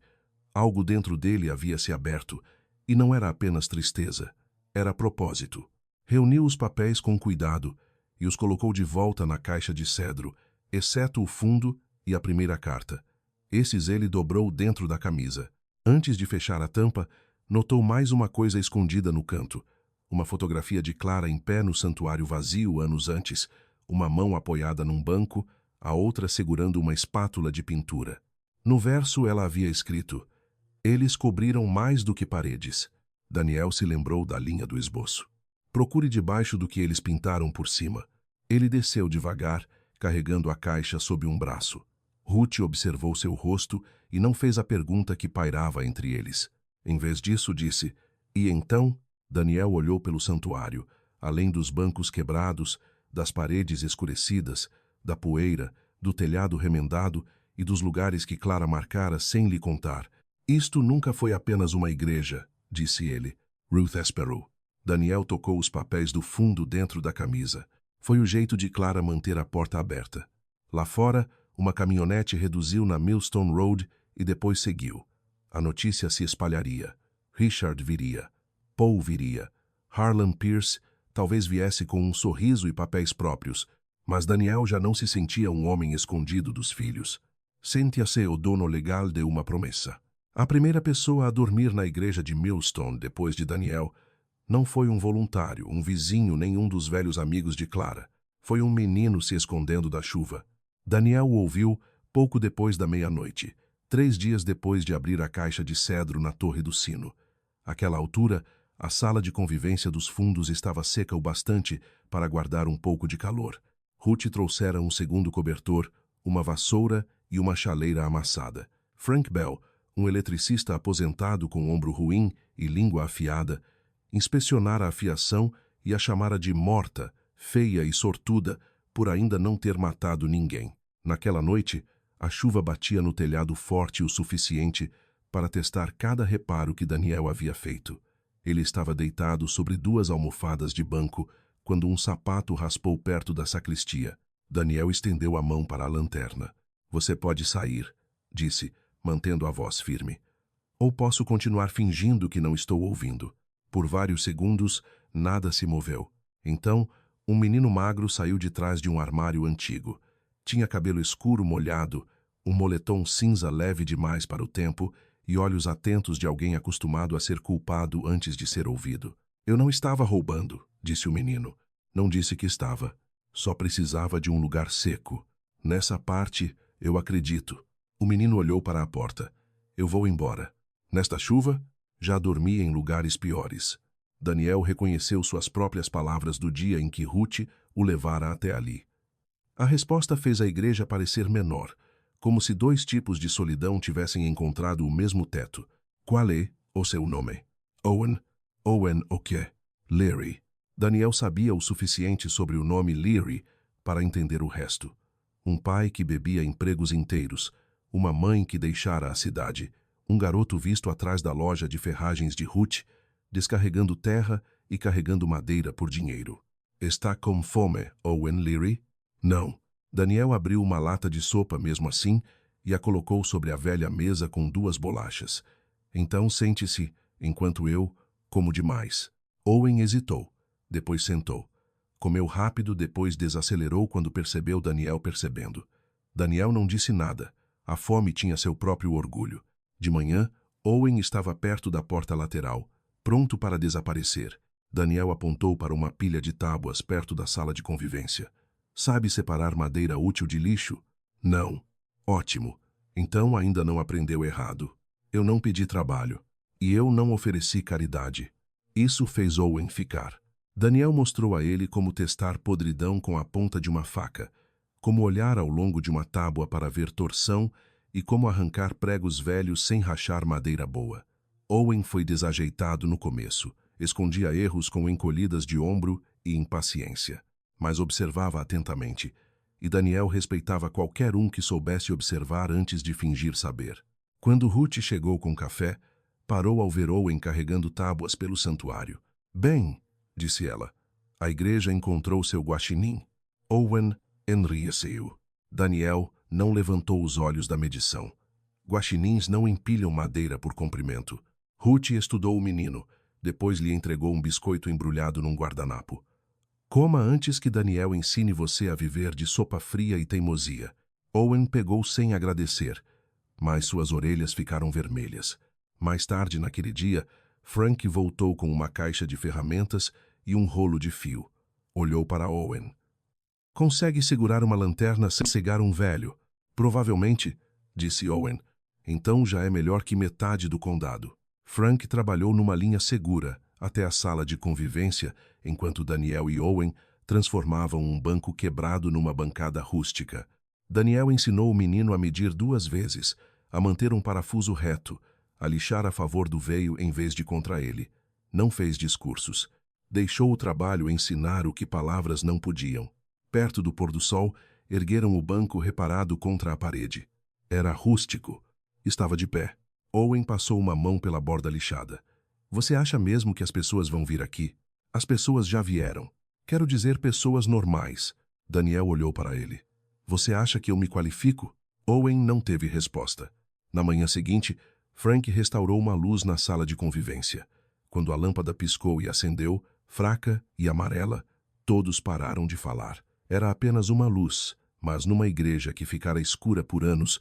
Algo dentro dele havia se aberto, e não era apenas tristeza, era propósito. Reuniu os papéis com cuidado e os colocou de volta na caixa de cedro, exceto o fundo e a primeira carta. Esses ele dobrou dentro da camisa. Antes de fechar a tampa, notou mais uma coisa escondida no canto. Uma fotografia de Clara em pé no santuário vazio anos antes, uma mão apoiada num banco, a outra segurando uma espátula de pintura. No verso ela havia escrito: Eles cobriram mais do que paredes. Daniel se lembrou da linha do esboço. Procure debaixo do que eles pintaram por cima. Ele desceu devagar, carregando a caixa sob um braço. Ruth observou seu rosto e não fez a pergunta que pairava entre eles. Em vez disso, disse, e então? Daniel olhou pelo santuário, além dos bancos quebrados, das paredes escurecidas, da poeira, do telhado remendado e dos lugares que Clara marcara sem lhe contar. Isto nunca foi apenas uma igreja, disse ele. Ruth esperou. Daniel tocou os papéis do fundo dentro da camisa. Foi o jeito de Clara manter a porta aberta. Lá fora, uma caminhonete reduziu na Millstone Road e depois seguiu. A notícia se espalharia. Richard viria. Paul viria. Harlan Pierce talvez viesse com um sorriso e papéis próprios, mas Daniel já não se sentia um homem escondido dos filhos. Sentia-se o dono legal de uma promessa. A primeira pessoa a dormir na igreja de Millstone depois de Daniel não foi um voluntário, um vizinho, nem um dos velhos amigos de Clara. Foi um menino se escondendo da chuva. Daniel o ouviu pouco depois da meia-noite, 3 dias depois de abrir a caixa de cedro na Torre do Sino. Àquela altura, a sala de convivência dos fundos estava seca o bastante para guardar um pouco de calor. Ruth trouxera um segundo cobertor, uma vassoura e uma chaleira amassada. Frank Bell, um eletricista aposentado com ombro ruim e língua afiada, inspecionara a fiação e a chamara de morta, feia e sortuda, por ainda não ter matado ninguém. Naquela noite, a chuva batia no telhado forte o suficiente para testar cada reparo que Daniel havia feito. Ele estava deitado sobre 2 almofadas de banco quando um sapato raspou perto da sacristia. Daniel estendeu a mão para a lanterna. Você pode sair, disse, mantendo a voz firme. Ou posso continuar fingindo que não estou ouvindo. Por vários segundos, nada se moveu. Então, um menino magro saiu de trás de um armário antigo. Tinha cabelo escuro molhado, um moletom cinza leve demais para o tempo e olhos atentos de alguém acostumado a ser culpado antes de ser ouvido. Eu não estava roubando, disse o menino. Não disse que estava. Só precisava de um lugar seco. Nessa parte, eu acredito. O menino olhou para a porta. Eu vou embora. Nesta chuva? Já dormi em lugares piores. Daniel reconheceu suas próprias palavras do dia em que Ruth o levara até ali. A resposta fez a igreja parecer menor, como se 2 tipos de solidão tivessem encontrado o mesmo teto. Qual é o seu nome? Owen? Owen o quê? Leary. Daniel sabia o suficiente sobre o nome Leary para entender o resto. Um pai que bebia empregos inteiros, uma mãe que deixara a cidade, um garoto visto atrás da loja de ferragens de Ruth, descarregando terra e carregando madeira por dinheiro. Está com fome, Owen Leary? Não. Daniel abriu uma lata de sopa mesmo assim e a colocou sobre a velha mesa com 2 bolachas. Então sente-se, enquanto eu como demais. Owen hesitou, depois sentou. Comeu rápido, depois desacelerou quando percebeu Daniel percebendo. Daniel não disse nada. A fome tinha seu próprio orgulho. De manhã, Owen estava perto da porta lateral, pronto para desaparecer. Daniel apontou para uma pilha de tábuas perto da sala de convivência. Sabe separar madeira útil de lixo? Não. Ótimo. Então ainda não aprendeu errado. Eu não pedi trabalho. E eu não ofereci caridade. Isso fez Owen ficar. Daniel mostrou a ele como testar podridão com a ponta de uma faca, como olhar ao longo de uma tábua para ver torção e como arrancar pregos velhos sem rachar madeira boa. Owen foi desajeitado no começo, escondia erros com encolhidas de ombro e impaciência, mas observava atentamente, e Daniel respeitava qualquer um que soubesse observar antes de fingir saber. Quando Ruth chegou com café, parou ao ver Owen carregando tábuas pelo santuário. Bem, disse ela, a igreja encontrou seu guaxinim. Owen enrieceu. Daniel não levantou os olhos da medição. Guaxinins não empilham madeira por comprimento. Ruth estudou o menino, depois lhe entregou um biscoito embrulhado num guardanapo. Coma antes que Daniel ensine você a viver de sopa fria e teimosia. Owen pegou sem agradecer, mas suas orelhas ficaram vermelhas. Mais tarde naquele dia, Frank voltou com uma caixa de ferramentas e um rolo de fio. Olhou para Owen. Consegue segurar uma lanterna sem cegar um velho? Provavelmente, disse Owen. Então já é melhor que metade do condado. Frank trabalhou numa linha segura até a sala de convivência, enquanto Daniel e Owen transformavam um banco quebrado numa bancada rústica. Daniel ensinou o menino a medir 2 vezes, a manter um parafuso reto, a lixar a favor do veio em vez de contra ele. Não fez discursos. Deixou o trabalho ensinar o que palavras não podiam. Perto do pôr do sol, ergueram o banco reparado contra a parede. Era rústico. Estava de pé. Owen passou uma mão pela borda lixada. Você acha mesmo que as pessoas vão vir aqui? As pessoas já vieram. Quero dizer pessoas normais. Daniel olhou para ele. Você acha que eu me qualifico? Owen não teve resposta. Na manhã seguinte, Frank restaurou uma luz na sala de convivência. Quando a lâmpada piscou e acendeu, fraca e amarela, todos pararam de falar. Era apenas uma luz, mas numa igreja que ficara escura por anos,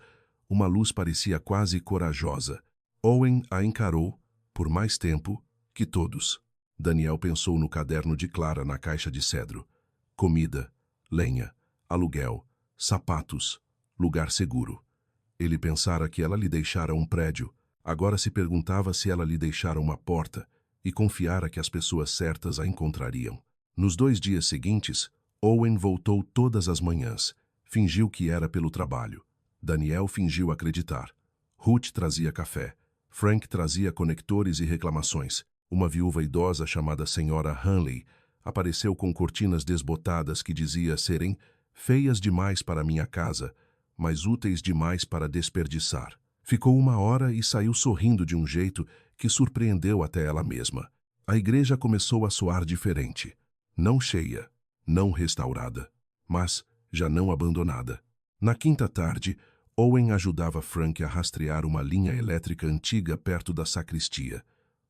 uma luz parecia quase corajosa. Owen a encarou, por mais tempo, que todos. Daniel pensou no caderno de Clara na caixa de cedro. Comida, lenha, aluguel, sapatos, lugar seguro. Ele pensara que ela lhe deixara um prédio. Agora se perguntava se ela lhe deixara uma porta e confiara que as pessoas certas a encontrariam. Nos 2 dias seguintes, Owen voltou todas as manhãs. Fingiu que era pelo trabalho. Daniel fingiu acreditar. Ruth trazia café. Frank trazia conectores e reclamações. Uma viúva idosa chamada Senhora Hanley apareceu com cortinas desbotadas que dizia serem feias demais para minha casa, mas úteis demais para desperdiçar. Ficou 1 hora e saiu sorrindo de um jeito que surpreendeu até ela mesma. A igreja começou a soar diferente. Não cheia, não restaurada, mas já não abandonada. Na quinta tarde, Owen ajudava Frank a rastrear uma linha elétrica antiga perto da sacristia.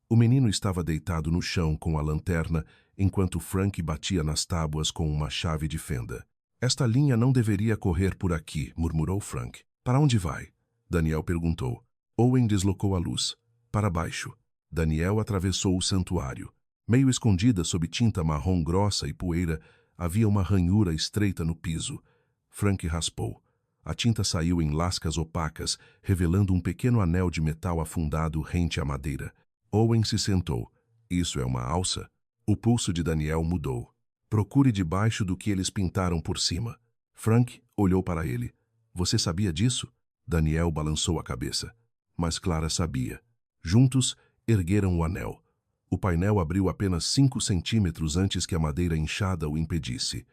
O menino estava deitado no chão com a lanterna, enquanto Frank batia nas tábuas com uma chave de fenda. Esta linha não deveria correr por aqui, murmurou Frank. Para onde vai? Daniel perguntou. Owen deslocou a luz. Para baixo. Daniel atravessou o santuário. Meio escondida sob tinta marrom grossa e poeira, havia uma ranhura estreita no piso. Frank raspou. A tinta saiu em lascas opacas, revelando um pequeno anel de metal afundado rente à madeira. Owen se sentou. Isso é uma alça? O pulso de Daniel mudou. Procure debaixo do que eles pintaram por cima. Frank olhou para ele. Você sabia disso? Daniel balançou a cabeça. Mas Clara sabia. Juntos, ergueram o anel. O painel abriu apenas 5 centímetros antes que a madeira inchada o impedisse.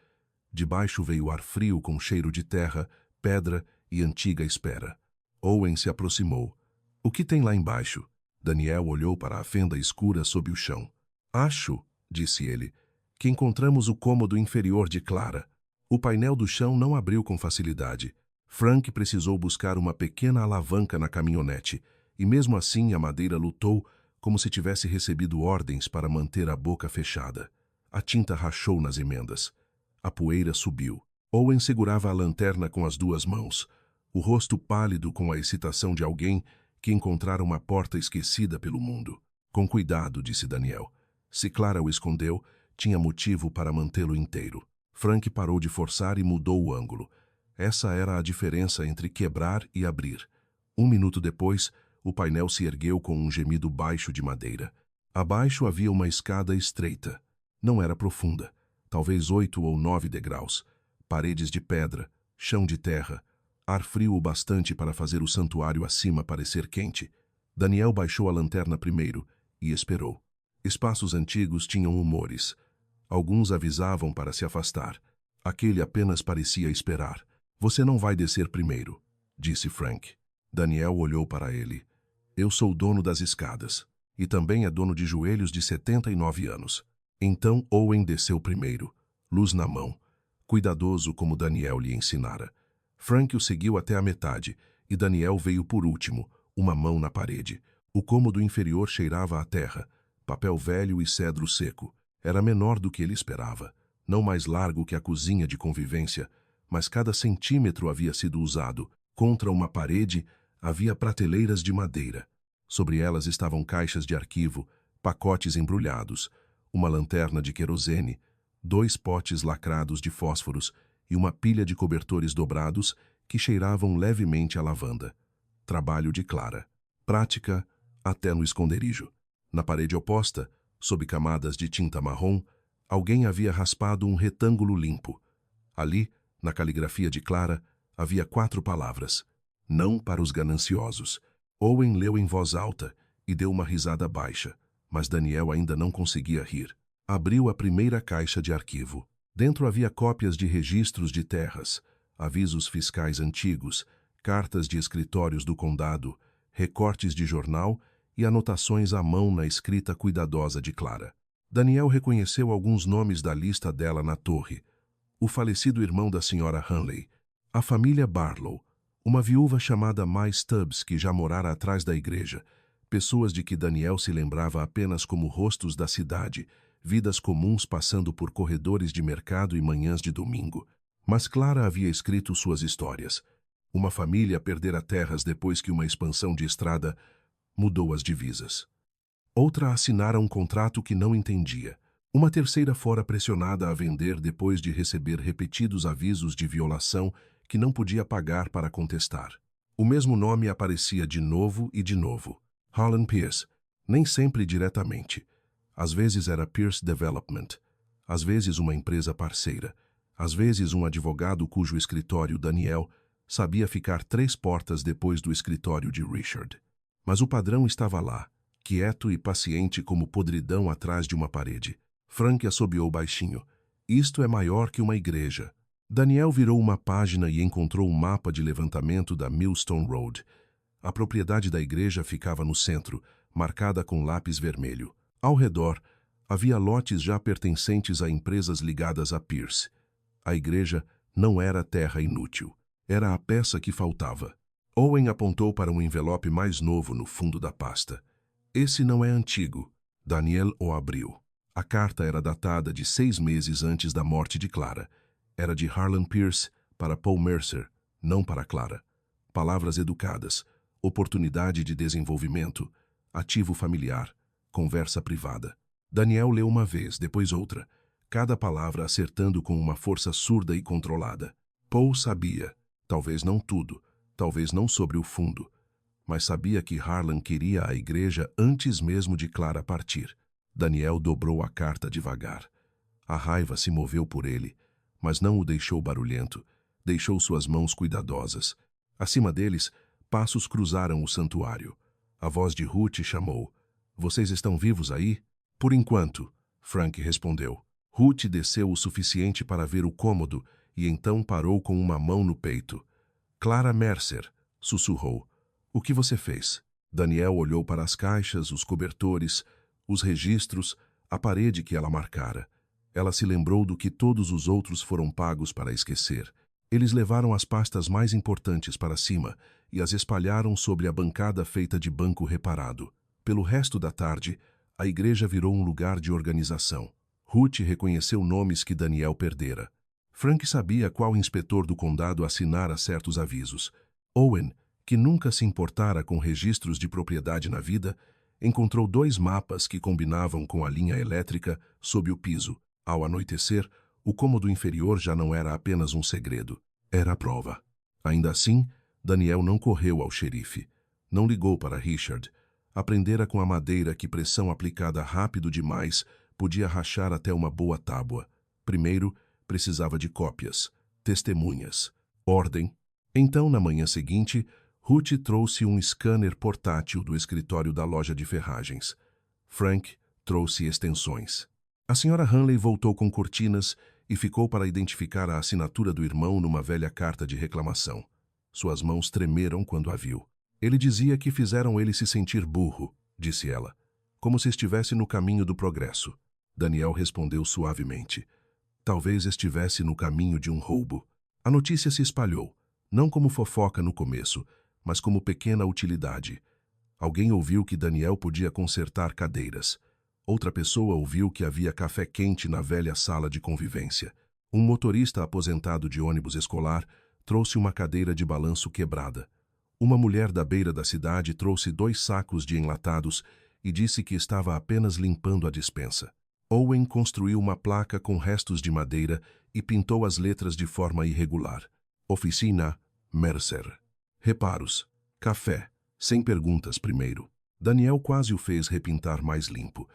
De baixo veio ar frio com cheiro de terra, pedra e antiga espera. Owen se aproximou. O que tem lá embaixo? Daniel olhou para a fenda escura sob o chão. Acho, disse ele, que encontramos o cômodo inferior de Clara. O painel do chão não abriu com facilidade. Frank precisou buscar uma pequena alavanca na caminhonete, e mesmo assim a madeira lutou como se tivesse recebido ordens para manter a boca fechada. A tinta rachou nas emendas. A poeira subiu. Owen segurava a lanterna com as 2 mãos, o rosto pálido com a excitação de alguém que encontrara uma porta esquecida pelo mundo. Com cuidado, disse Daniel. Se Clara o escondeu, tinha motivo para mantê-lo inteiro. Frank parou de forçar e mudou o ângulo. Essa era a diferença entre quebrar e abrir. 1 minuto depois, o painel se ergueu com um gemido baixo de madeira. Abaixo havia uma escada estreita. Não era profunda, talvez 8 ou 9 degraus. Paredes de pedra, chão de terra, ar frio o bastante para fazer o santuário acima parecer quente. Daniel baixou a lanterna primeiro e esperou. Espaços antigos tinham humores. Alguns avisavam para se afastar. Aquele apenas parecia esperar. Você não vai descer primeiro, disse Frank. Daniel olhou para ele. Eu sou o dono das escadas. E também é dono de joelhos de 79 anos. Então Owen desceu primeiro, luz na mão, cuidadoso como Daniel lhe ensinara. Frank o seguiu até a metade, e Daniel veio por último, uma mão na parede. O cômodo inferior cheirava a terra, papel velho e cedro seco. Era menor do que ele esperava, não mais largo que a cozinha de convivência, mas cada centímetro havia sido usado. Contra uma parede havia prateleiras de madeira. Sobre elas estavam caixas de arquivo, pacotes embrulhados, uma lanterna de querosene, 2 potes lacrados de fósforos e uma pilha de cobertores dobrados que cheiravam levemente a lavanda. Trabalho de Clara. Prática, até no esconderijo. Na parede oposta, sob camadas de tinta marrom, alguém havia raspado um retângulo limpo. Ali, na caligrafia de Clara, havia 4 palavras. Não para os gananciosos. Owen leu em voz alta e deu uma risada baixa, mas Daniel ainda não conseguia rir. Abriu a primeira caixa de arquivo. Dentro havia cópias de registros de terras, avisos fiscais antigos, cartas de escritórios do condado, recortes de jornal e anotações à mão na escrita cuidadosa de Clara. Daniel reconheceu alguns nomes da lista dela na torre. O falecido irmão da senhora Hanley, a família Barlow, uma viúva chamada Ma Stubbs que já morara atrás da igreja, pessoas de que Daniel se lembrava apenas como rostos da cidade, vidas comuns passando por corredores de mercado e manhãs de domingo. Mas Clara havia escrito suas histórias. Uma família perdera terras depois que uma expansão de estrada mudou as divisas. Outra assinara um contrato que não entendia. Uma terceira fora pressionada a vender depois de receber repetidos avisos de violação que não podia pagar para contestar. O mesmo nome aparecia de novo e de novo. Harlan Pierce, nem sempre diretamente. Às vezes era Pierce Development, às vezes uma empresa parceira, às vezes um advogado cujo escritório, Daniel, sabia ficar 3 portas depois do escritório de Richard. Mas o padrão estava lá, quieto e paciente como podridão atrás de uma parede. Frank assobiou baixinho. Isto é maior que uma igreja. Daniel virou uma página e encontrou um mapa de levantamento da Millstone Road. A propriedade da igreja ficava no centro, marcada com lápis vermelho. Ao redor, havia lotes já pertencentes a empresas ligadas a Pierce. A igreja não era terra inútil. Era a peça que faltava. Owen apontou para um envelope mais novo no fundo da pasta. Esse não é antigo. Daniel o abriu. A carta era datada de 6 meses antes da morte de Clara. Era de Harlan Pierce para Paul Mercer, não para Clara. Palavras educadas, oportunidade de desenvolvimento, ativo familiar, conversa privada. Daniel leu uma vez, depois outra, cada palavra acertando com uma força surda e controlada. Paul sabia, talvez não tudo, talvez não sobre o fundo, mas sabia que Harlan queria a igreja antes mesmo de Clara partir. Daniel dobrou a carta devagar. A raiva se moveu por ele, mas não o deixou barulhento, deixou suas mãos cuidadosas. Acima deles, passos cruzaram o santuário. A voz de Ruth chamou. "Vocês estão vivos aí?" "Por enquanto", Frank respondeu. Ruth desceu o suficiente para ver o cômodo e então parou com uma mão no peito. "Clara Mercer", sussurrou. "O que você fez?" Daniel olhou para as caixas, os cobertores, os registros, a parede que ela marcara. Ela se lembrou do que todos os outros foram pagos para esquecer. Eles levaram as pastas mais importantes para cima e as espalharam sobre a bancada feita de banco reparado. Pelo resto da tarde, a igreja virou um lugar de organização. Ruth reconheceu nomes que Daniel perdera. Frank sabia qual inspetor do condado assinara certos avisos. Owen, que nunca se importara com registros de propriedade na vida, encontrou 2 mapas que combinavam com a linha elétrica sob o piso. Ao anoitecer, o cômodo inferior já não era apenas um segredo. Era a prova. Ainda assim, Daniel não correu ao xerife. Não ligou para Richard. Aprendera com a madeira que pressão aplicada rápido demais podia rachar até uma boa tábua. Primeiro, precisava de cópias, testemunhas, ordem. Então, na manhã seguinte, Ruth trouxe um scanner portátil do escritório da loja de ferragens. Frank trouxe extensões. A senhora Hanley voltou com cortinas e ficou para identificar a assinatura do irmão numa velha carta de reclamação. Suas mãos tremeram quando a viu. "Ele dizia que fizeram ele se sentir burro", disse ela, "como se estivesse no caminho do progresso." Daniel respondeu suavemente. "Talvez estivesse no caminho de um roubo." A notícia se espalhou, não como fofoca no começo, mas como pequena utilidade. Alguém ouviu que Daniel podia consertar cadeiras. Outra pessoa ouviu que havia café quente na velha sala de convivência. Um motorista aposentado de ônibus escolar trouxe uma cadeira de balanço quebrada. Uma mulher da beira da cidade trouxe 2 sacos de enlatados e disse que estava apenas limpando a despensa. Owen construiu uma placa com restos de madeira e pintou as letras de forma irregular. Oficina Mercer. Reparos. Café. Sem perguntas primeiro. Daniel quase o fez repintar mais limpo.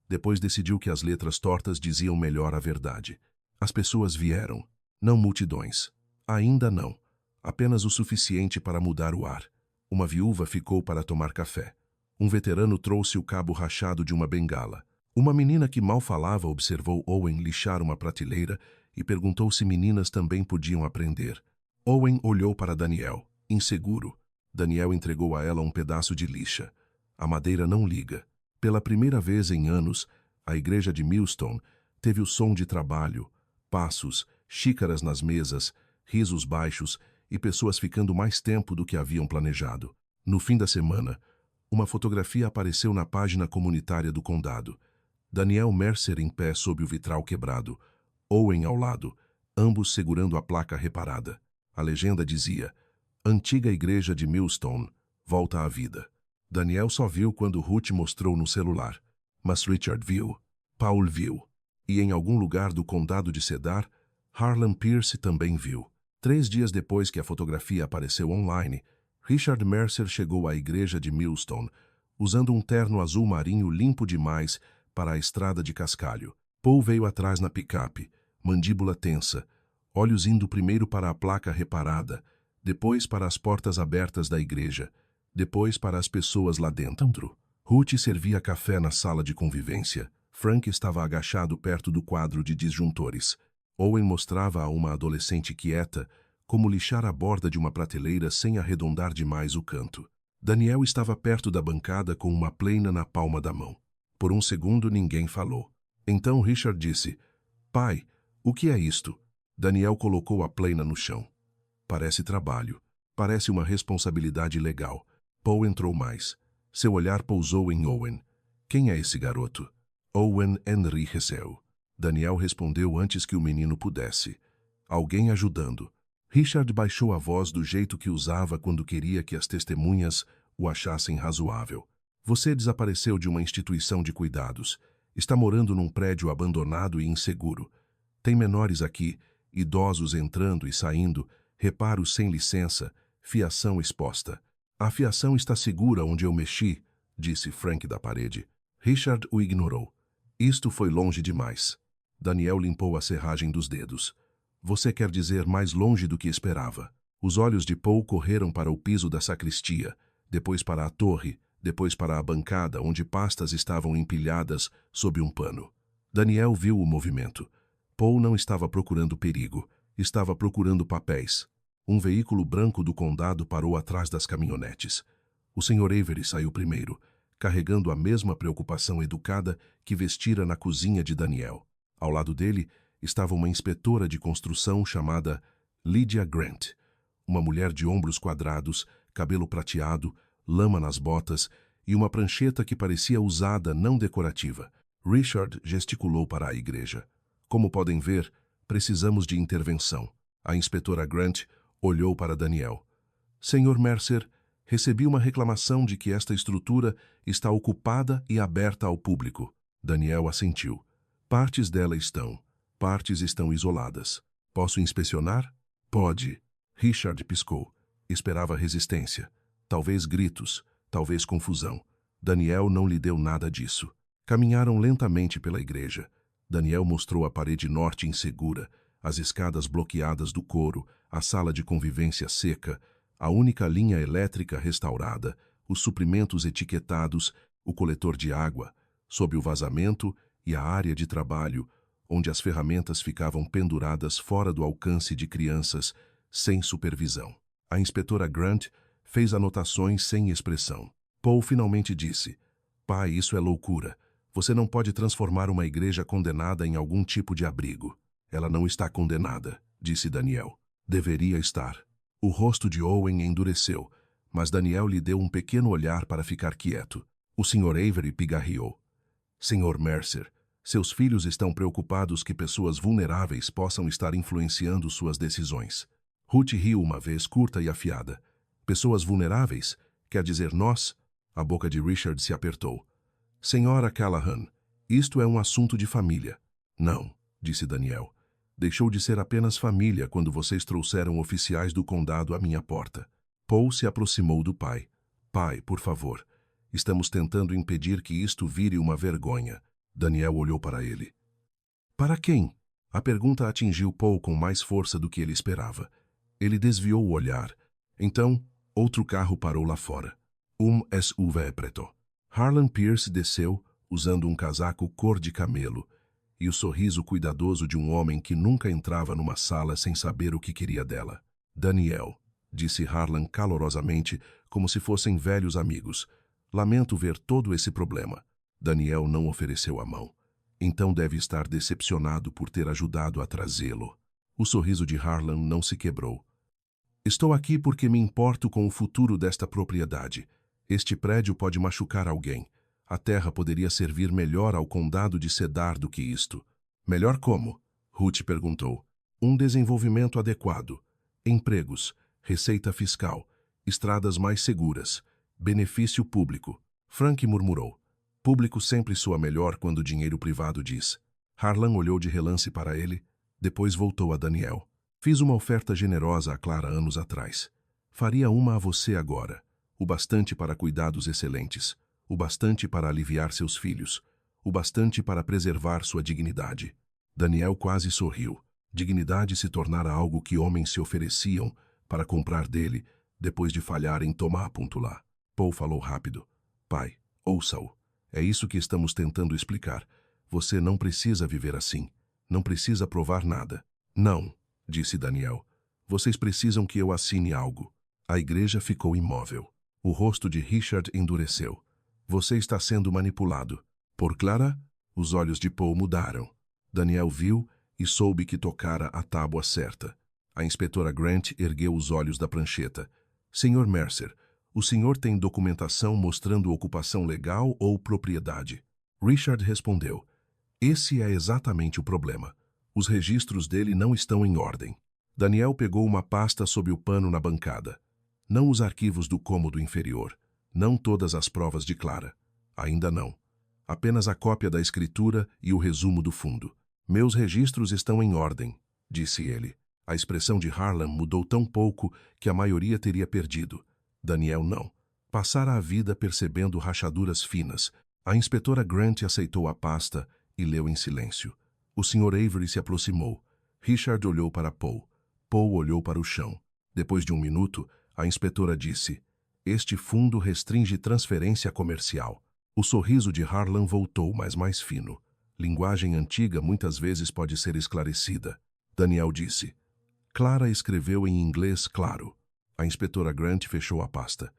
Depois decidiu que as letras tortas diziam melhor a verdade. As pessoas vieram. Não multidões. Ainda não. Apenas o suficiente para mudar o ar. Uma viúva ficou para tomar café. Um veterano trouxe o cabo rachado de uma bengala. Uma menina que mal falava observou Owen lixar uma prateleira e perguntou se meninas também podiam aprender. Owen olhou para Daniel, inseguro. Daniel entregou a ela um pedaço de lixa. A madeira não liga. Pela primeira vez em anos, a igreja de Millstone teve o som de trabalho, passos, xícaras nas mesas, risos baixos e pessoas ficando mais tempo do que haviam planejado. No fim da semana, uma fotografia apareceu na página comunitária do condado. Daniel Mercer em pé sob o vitral quebrado, Owen ao lado, ambos segurando a placa reparada. A legenda dizia: Antiga igreja de Millstone, volta à vida. Daniel só viu quando Ruth mostrou no celular. Mas Richard viu, Paul viu, e em algum lugar do condado de Cedar, Harlan Pierce também viu. 3 dias depois que a fotografia apareceu online, Richard Mercer chegou à igreja de Millstone, usando um terno azul marinho limpo demais para a estrada de cascalho. Paul veio atrás na picape, mandíbula tensa, olhos indo primeiro para a placa reparada, depois para as portas abertas da igreja, depois para as pessoas lá dentro. Ruth servia café na sala de convivência. Frank estava agachado perto do quadro de disjuntores. Owen mostrava a uma adolescente quieta como lixar a borda de uma prateleira sem arredondar demais o canto. Daniel estava perto da bancada com uma plena na palma da mão. Por um segundo ninguém falou. Então Richard disse: Pai, o que é isto? Daniel colocou a plena no chão. Parece trabalho. Parece uma responsabilidade legal. Paul entrou mais. Seu olhar pousou em Owen. Quem é esse garoto? Owen Henry Hessel. Daniel respondeu antes que o menino pudesse. Alguém ajudando. Richard baixou a voz do jeito que usava quando queria que as testemunhas o achassem razoável. Você desapareceu de uma instituição de cuidados. Está morando num prédio abandonado e inseguro. Tem menores aqui, idosos entrando e saindo, reparos sem licença, fiação exposta. A fiação está segura onde eu mexi, disse Frank da parede. Richard o ignorou. Isto foi longe demais. Daniel limpou a serragem dos dedos. Você quer dizer mais longe do que esperava. Os olhos de Paul correram para o piso da sacristia, depois para a torre, depois para a bancada onde pastas estavam empilhadas sob um pano. Daniel viu o movimento. Paul não estava procurando perigo, estava procurando papéis. Um veículo branco do condado parou atrás das caminhonetes. O Sr. Avery saiu primeiro, carregando a mesma preocupação educada que vestira na cozinha de Daniel. Ao lado dele estava uma inspetora de construção chamada Lydia Grant, uma mulher de ombros quadrados, cabelo prateado, lama nas botas e uma prancheta que parecia usada, não decorativa. Richard gesticulou para a igreja. Como podem ver, precisamos de intervenção. A inspetora Grant olhou para Daniel. Senhor Mercer, recebi uma reclamação de que esta estrutura está ocupada e aberta ao público. Daniel assentiu. Partes dela estão. Partes estão isoladas. Posso inspecionar? Pode. Richard piscou. Esperava resistência. Talvez gritos, talvez confusão. Daniel não lhe deu nada disso. Caminharam lentamente pela igreja. Daniel mostrou a parede norte insegura, as escadas bloqueadas do coro, a sala de convivência seca, a única linha elétrica restaurada, os suprimentos etiquetados, o coletor de água, sob o vazamento e a área de trabalho, onde as ferramentas ficavam penduradas fora do alcance de crianças, sem supervisão. A inspetora Grant fez anotações sem expressão. Paul finalmente disse: Pai, isso é loucura. Você não pode transformar uma igreja condenada em algum tipo de abrigo. Ela não está condenada, disse Daniel. Deveria estar. O rosto de Owen endureceu, mas Daniel lhe deu um pequeno olhar para ficar quieto. O Sr. Avery pigarreou. Sr. Mercer, seus filhos estão preocupados que pessoas vulneráveis possam estar influenciando suas decisões. Ruth riu uma vez curta e afiada. Pessoas vulneráveis? Quer dizer nós? A boca de Richard se apertou. Senhora Callahan, isto é um assunto de família. Não, disse Daniel. Deixou de ser apenas família quando vocês trouxeram oficiais do condado à minha porta. Paul se aproximou do pai. Pai, por favor, Estamos tentando impedir que isto vire uma vergonha. Daniel olhou para ele. Para quem? A pergunta atingiu Paul com mais força do que ele esperava. Ele desviou o olhar. Então, outro carro parou lá fora. SUV preto. Harlan Pierce desceu, usando um casaco cor de camelo, e o sorriso cuidadoso de um homem que nunca entrava numa sala sem saber o que queria dela. Daniel, disse Harlan calorosamente, como se fossem velhos amigos. Lamento ver todo esse problema. Daniel não ofereceu a mão. Então deve estar decepcionado por ter ajudado a trazê-lo. O sorriso de Harlan não se quebrou. Estou aqui porque me importo com o futuro desta propriedade. Este prédio pode machucar alguém. A terra poderia servir melhor ao condado de Cedar do que isto. Melhor como? Ruth perguntou. Um desenvolvimento adequado. Empregos, receita fiscal, estradas mais seguras, benefício público. Frank murmurou. Público sempre soa melhor quando o dinheiro privado diz. Harlan olhou de relance para ele, depois voltou a Daniel. Fiz uma oferta generosa a Clara anos atrás. Faria uma a você agora. O bastante para cuidados excelentes. O bastante para aliviar seus filhos. O bastante para preservar sua dignidade. Daniel quase sorriu. Dignidade se tornara algo que homens se ofereciam para comprar dele, depois de falhar em tomar ponto lá. Paul falou rápido. Pai, ouça-o. É isso que estamos tentando explicar. Você não precisa viver assim. Não precisa provar nada. Não, disse Daniel. Vocês precisam que eu assine algo. A igreja ficou imóvel. O rosto de Richard endureceu. Você está sendo manipulado. Por Clara? Os olhos de Paul mudaram. Daniel viu e soube que tocara a tábua certa. A inspetora Grant ergueu os olhos da prancheta. Senhor Mercer, o senhor tem documentação mostrando ocupação legal ou propriedade? Richard respondeu. Esse é exatamente o problema. Os registros dele não estão em ordem. Daniel pegou uma pasta sob o pano na bancada. Não os arquivos do cômodo inferior. Não todas as provas de Clara. Ainda não. Apenas a cópia da escritura e o resumo do fundo. Meus registros estão em ordem, disse ele. A expressão de Harlan mudou tão pouco que a maioria teria perdido. Daniel não. Passara a vida percebendo rachaduras finas. A inspetora Grant aceitou a pasta e leu em silêncio. O Sr. Avery se aproximou. Richard olhou para Paul. Paul olhou para o chão. Depois de um minuto, a inspetora disse, este fundo restringe transferência comercial. O sorriso de Harlan voltou, mas mais fino. Linguagem antiga muitas vezes pode ser esclarecida. Daniel disse, Clara escreveu em inglês claro. A inspetora Grant fechou a pasta.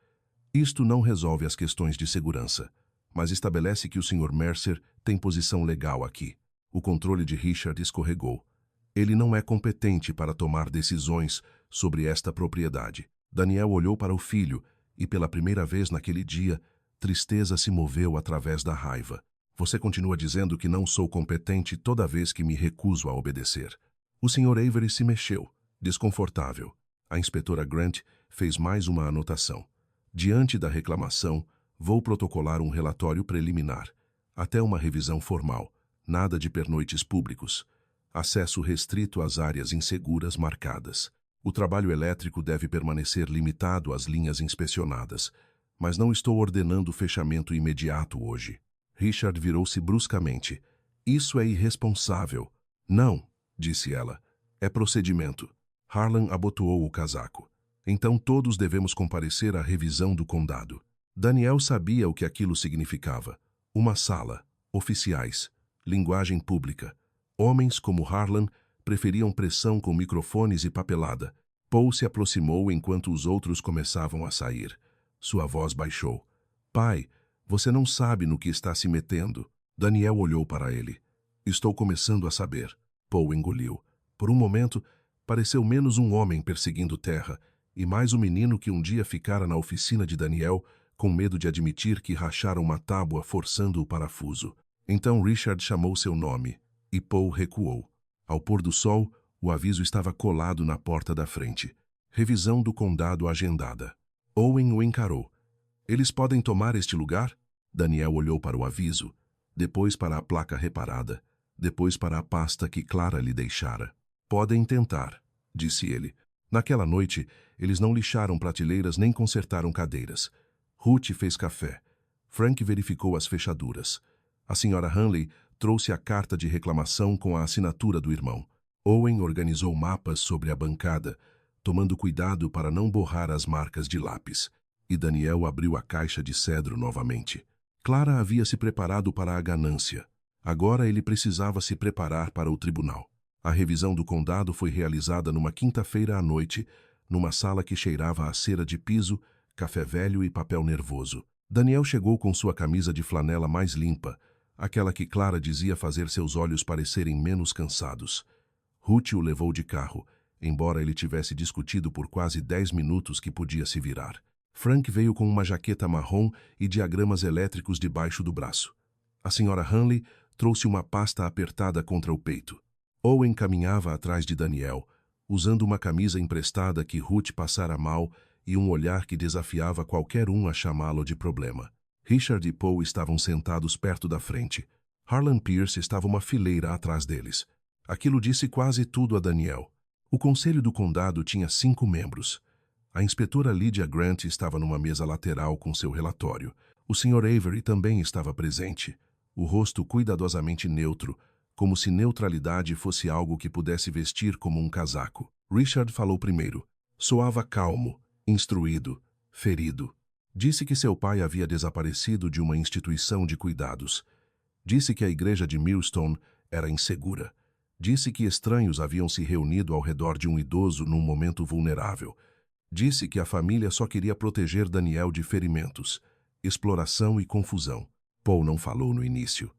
Isto não resolve as questões de segurança, mas estabelece que o Sr. Mercer tem posição legal aqui. O controle de Richard escorregou. Ele não é competente para tomar decisões sobre esta propriedade. Daniel olhou para o filho e, pela primeira vez naquele dia, tristeza se moveu através da raiva. Você continua dizendo que não sou competente toda vez que me recuso a obedecer. O Sr. Avery se mexeu, desconfortável. A inspetora Grant fez mais uma anotação. Diante da reclamação, vou protocolar um relatório preliminar. Até uma revisão formal. Nada de pernoites públicos. Acesso restrito às áreas inseguras marcadas. O trabalho elétrico deve permanecer limitado às linhas inspecionadas, mas não estou ordenando o fechamento imediato hoje. Richard virou-se bruscamente. Isso é irresponsável. Não, disse ela. É procedimento. Harlan abotoou o casaco. Então todos devemos comparecer à revisão do condado. Daniel sabia o que aquilo significava. Uma sala, oficiais, linguagem pública. Homens como Harlan preferiam pressão com microfones e papelada. Paul se aproximou enquanto os outros começavam a sair. Sua voz baixou. Pai, você não sabe no que está se metendo. Daniel olhou para ele. Estou começando a saber. Paul engoliu. Por um momento, pareceu menos um homem perseguindo terra e mais um menino que um dia ficara na oficina de Daniel com medo de admitir que rachara uma tábua forçando o parafuso. Então Richard chamou seu nome e Paul recuou. Ao pôr do sol, o aviso estava colado na porta da frente. Revisão do condado agendada. Owen o encarou. Eles podem tomar este lugar? Daniel olhou para o aviso, depois para a placa reparada, depois para a pasta que Clara lhe deixara. Podem tentar, disse ele. Naquela noite, eles não lixaram prateleiras nem consertaram cadeiras. Ruth fez café. Frank verificou as fechaduras. A senhora Hanley trouxe a carta de reclamação com a assinatura do irmão. Owen organizou mapas sobre a bancada, tomando cuidado para não borrar as marcas de lápis. E Daniel abriu a caixa de cedro novamente. Clara havia se preparado para a ganância. Agora ele precisava se preparar para o tribunal. A revisão do condado foi realizada numa quinta-feira à noite, numa sala que cheirava a cera de piso, café velho e papel nervoso. Daniel chegou com sua camisa de flanela mais limpa, aquela que Clara dizia fazer seus olhos parecerem menos cansados. Ruth o levou de carro, embora ele tivesse discutido por quase 10 minutos que podia se virar. Frank veio com uma jaqueta marrom e diagramas elétricos debaixo do braço. A senhora Hanley trouxe uma pasta apertada contra o peito. Owen caminhava atrás de Daniel, usando uma camisa emprestada que Ruth passara mal e um olhar que desafiava qualquer um a chamá-lo de problema. Richard e Paul estavam sentados perto da frente. Harlan Pierce estava uma fileira atrás deles. Aquilo disse quase tudo a Daniel. O conselho do condado tinha 5 membros. A inspetora Lydia Grant estava numa mesa lateral com seu relatório. O Sr. Avery também estava presente, o rosto cuidadosamente neutro, como se neutralidade fosse algo que pudesse vestir como um casaco. Richard falou primeiro. Soava calmo, instruído, ferido. Disse que seu pai havia desaparecido de uma instituição de cuidados. Disse que a igreja de Millstone era insegura. Disse que estranhos haviam se reunido ao redor de um idoso num momento vulnerável. Disse que a família só queria proteger Daniel de ferimentos, exploração e confusão. Paul não falou no início.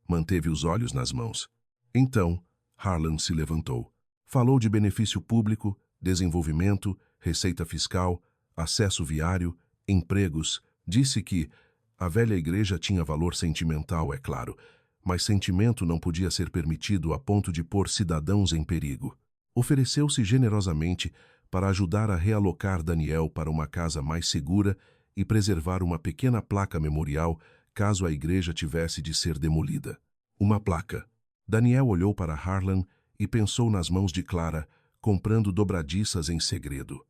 Manteve os olhos nas mãos. Então, Harlan se levantou. Falou de benefício público, desenvolvimento, receita fiscal, acesso viário, empregos. Disse que a velha igreja tinha valor sentimental, é claro, mas sentimento não podia ser permitido a ponto de pôr cidadãos em perigo. Ofereceu-se generosamente para ajudar a realocar Daniel para uma casa mais segura e preservar uma pequena placa memorial caso a igreja tivesse de ser demolida. Uma placa. Daniel olhou para Harlan e pensou nas mãos de Clara, comprando dobradiças em segredo.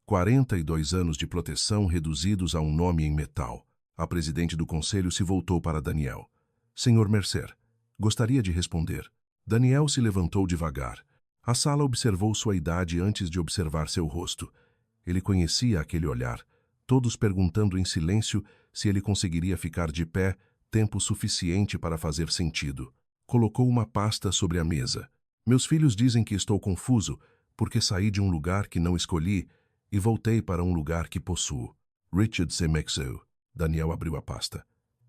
42 anos de proteção reduzidos a um nome em metal. A presidente do conselho se voltou para Daniel. Senhor Mercer, gostaria de responder. Daniel se levantou devagar. A sala observou sua idade antes de observar seu rosto. Ele conhecia aquele olhar, todos perguntando em silêncio se ele conseguiria ficar de pé tempo suficiente para fazer sentido. Colocou uma pasta sobre a mesa. Meus filhos dizem que estou confuso porque saí de um lugar que não escolhi e voltei para um lugar que possuo. Richard C. Maxwell. Daniel abriu a pasta.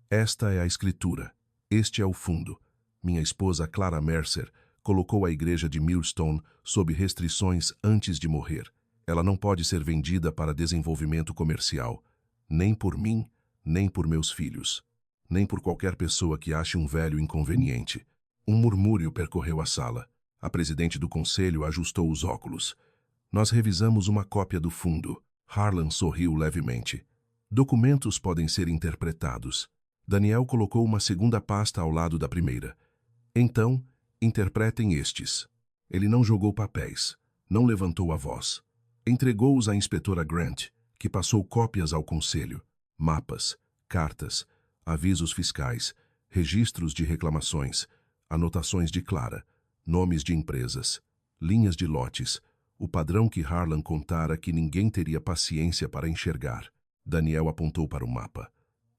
Esta é a escritura. Este é o fundo. Minha esposa Clara Mercer colocou a igreja de Millstone sob restrições antes de morrer. Ela não pode ser vendida para desenvolvimento comercial, nem por mim, nem por meus filhos, nem por qualquer pessoa que ache um velho inconveniente. Um murmúrio percorreu a sala. A presidente do conselho ajustou os óculos. Nós revisamos uma cópia do fundo. Harlan sorriu levemente. Documentos podem ser interpretados. Daniel colocou uma segunda pasta ao lado da primeira. Então, interpretem estes. Ele não jogou papéis, não levantou a voz. Entregou-os à inspetora Grant, que passou cópias ao conselho. Mapas, cartas, avisos fiscais, registros de reclamações, anotações de Clara, nomes de empresas, linhas de lotes, o padrão que Harlan contara que ninguém teria paciência para enxergar. Daniel apontou para o mapa.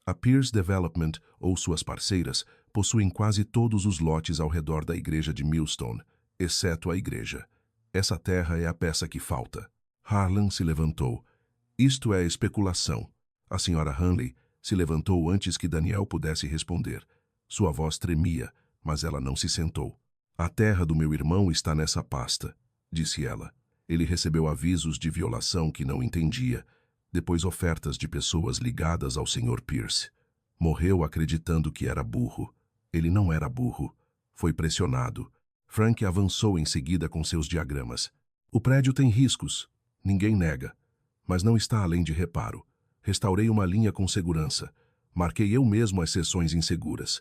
A Pierce Development, ou suas parceiras, possuem quase todos os lotes ao redor da igreja de Millstone, exceto a igreja. Essa terra é a peça que falta. Harlan se levantou. Isto é especulação. A senhora Hanley se levantou antes que Daniel pudesse responder. Sua voz tremia, mas ela não se sentou. A terra do meu irmão está nessa pasta, disse ela. Ele recebeu avisos de violação que não entendia, depois ofertas de pessoas ligadas ao Sr. Pierce. Morreu acreditando que era burro. Ele não era burro. Foi pressionado. Frank avançou em seguida com seus diagramas. O prédio tem riscos. Ninguém nega. Mas não está além de reparo. Restaurei uma linha com segurança. Marquei eu mesmo as seções inseguras.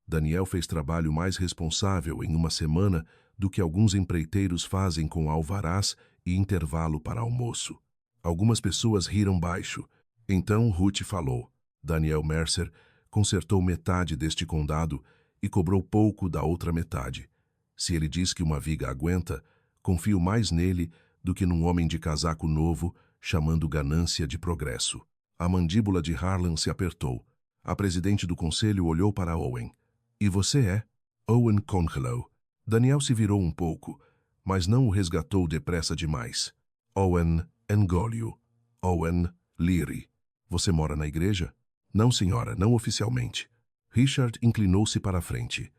Daniel fez trabalho mais responsável em uma semana do que alguns empreiteiros fazem com alvarás e intervalo para almoço. Algumas pessoas riram baixo. Então Ruth falou. Daniel Mercer consertou metade deste condado e cobrou pouco da outra metade. Se ele diz que uma viga aguenta, confio mais nele do que num homem de casaco novo chamando ganância de progresso. A mandíbula de Harlan se apertou. A presidente do conselho olhou para Owen. E você é? Owen Congelow. Daniel se virou um pouco, mas não o resgatou depressa demais. Owen Engolio. Owen Leary. Você mora na igreja? Não, senhora, não oficialmente. Richard inclinou-se para a frente.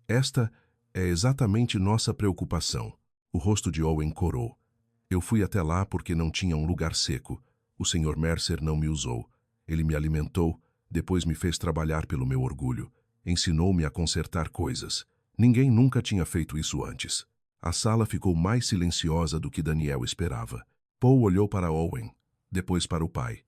Esta é exatamente nossa preocupação. O rosto de Owen corou. Eu fui até lá porque não tinha um lugar seco. O Sr. Mercer não me usou. Ele me alimentou, depois me fez trabalhar pelo meu orgulho. Ensinou-me a consertar coisas. Ninguém nunca tinha feito isso antes. A sala ficou mais silenciosa do que Daniel esperava. Paul olhou para Owen, depois para o pai.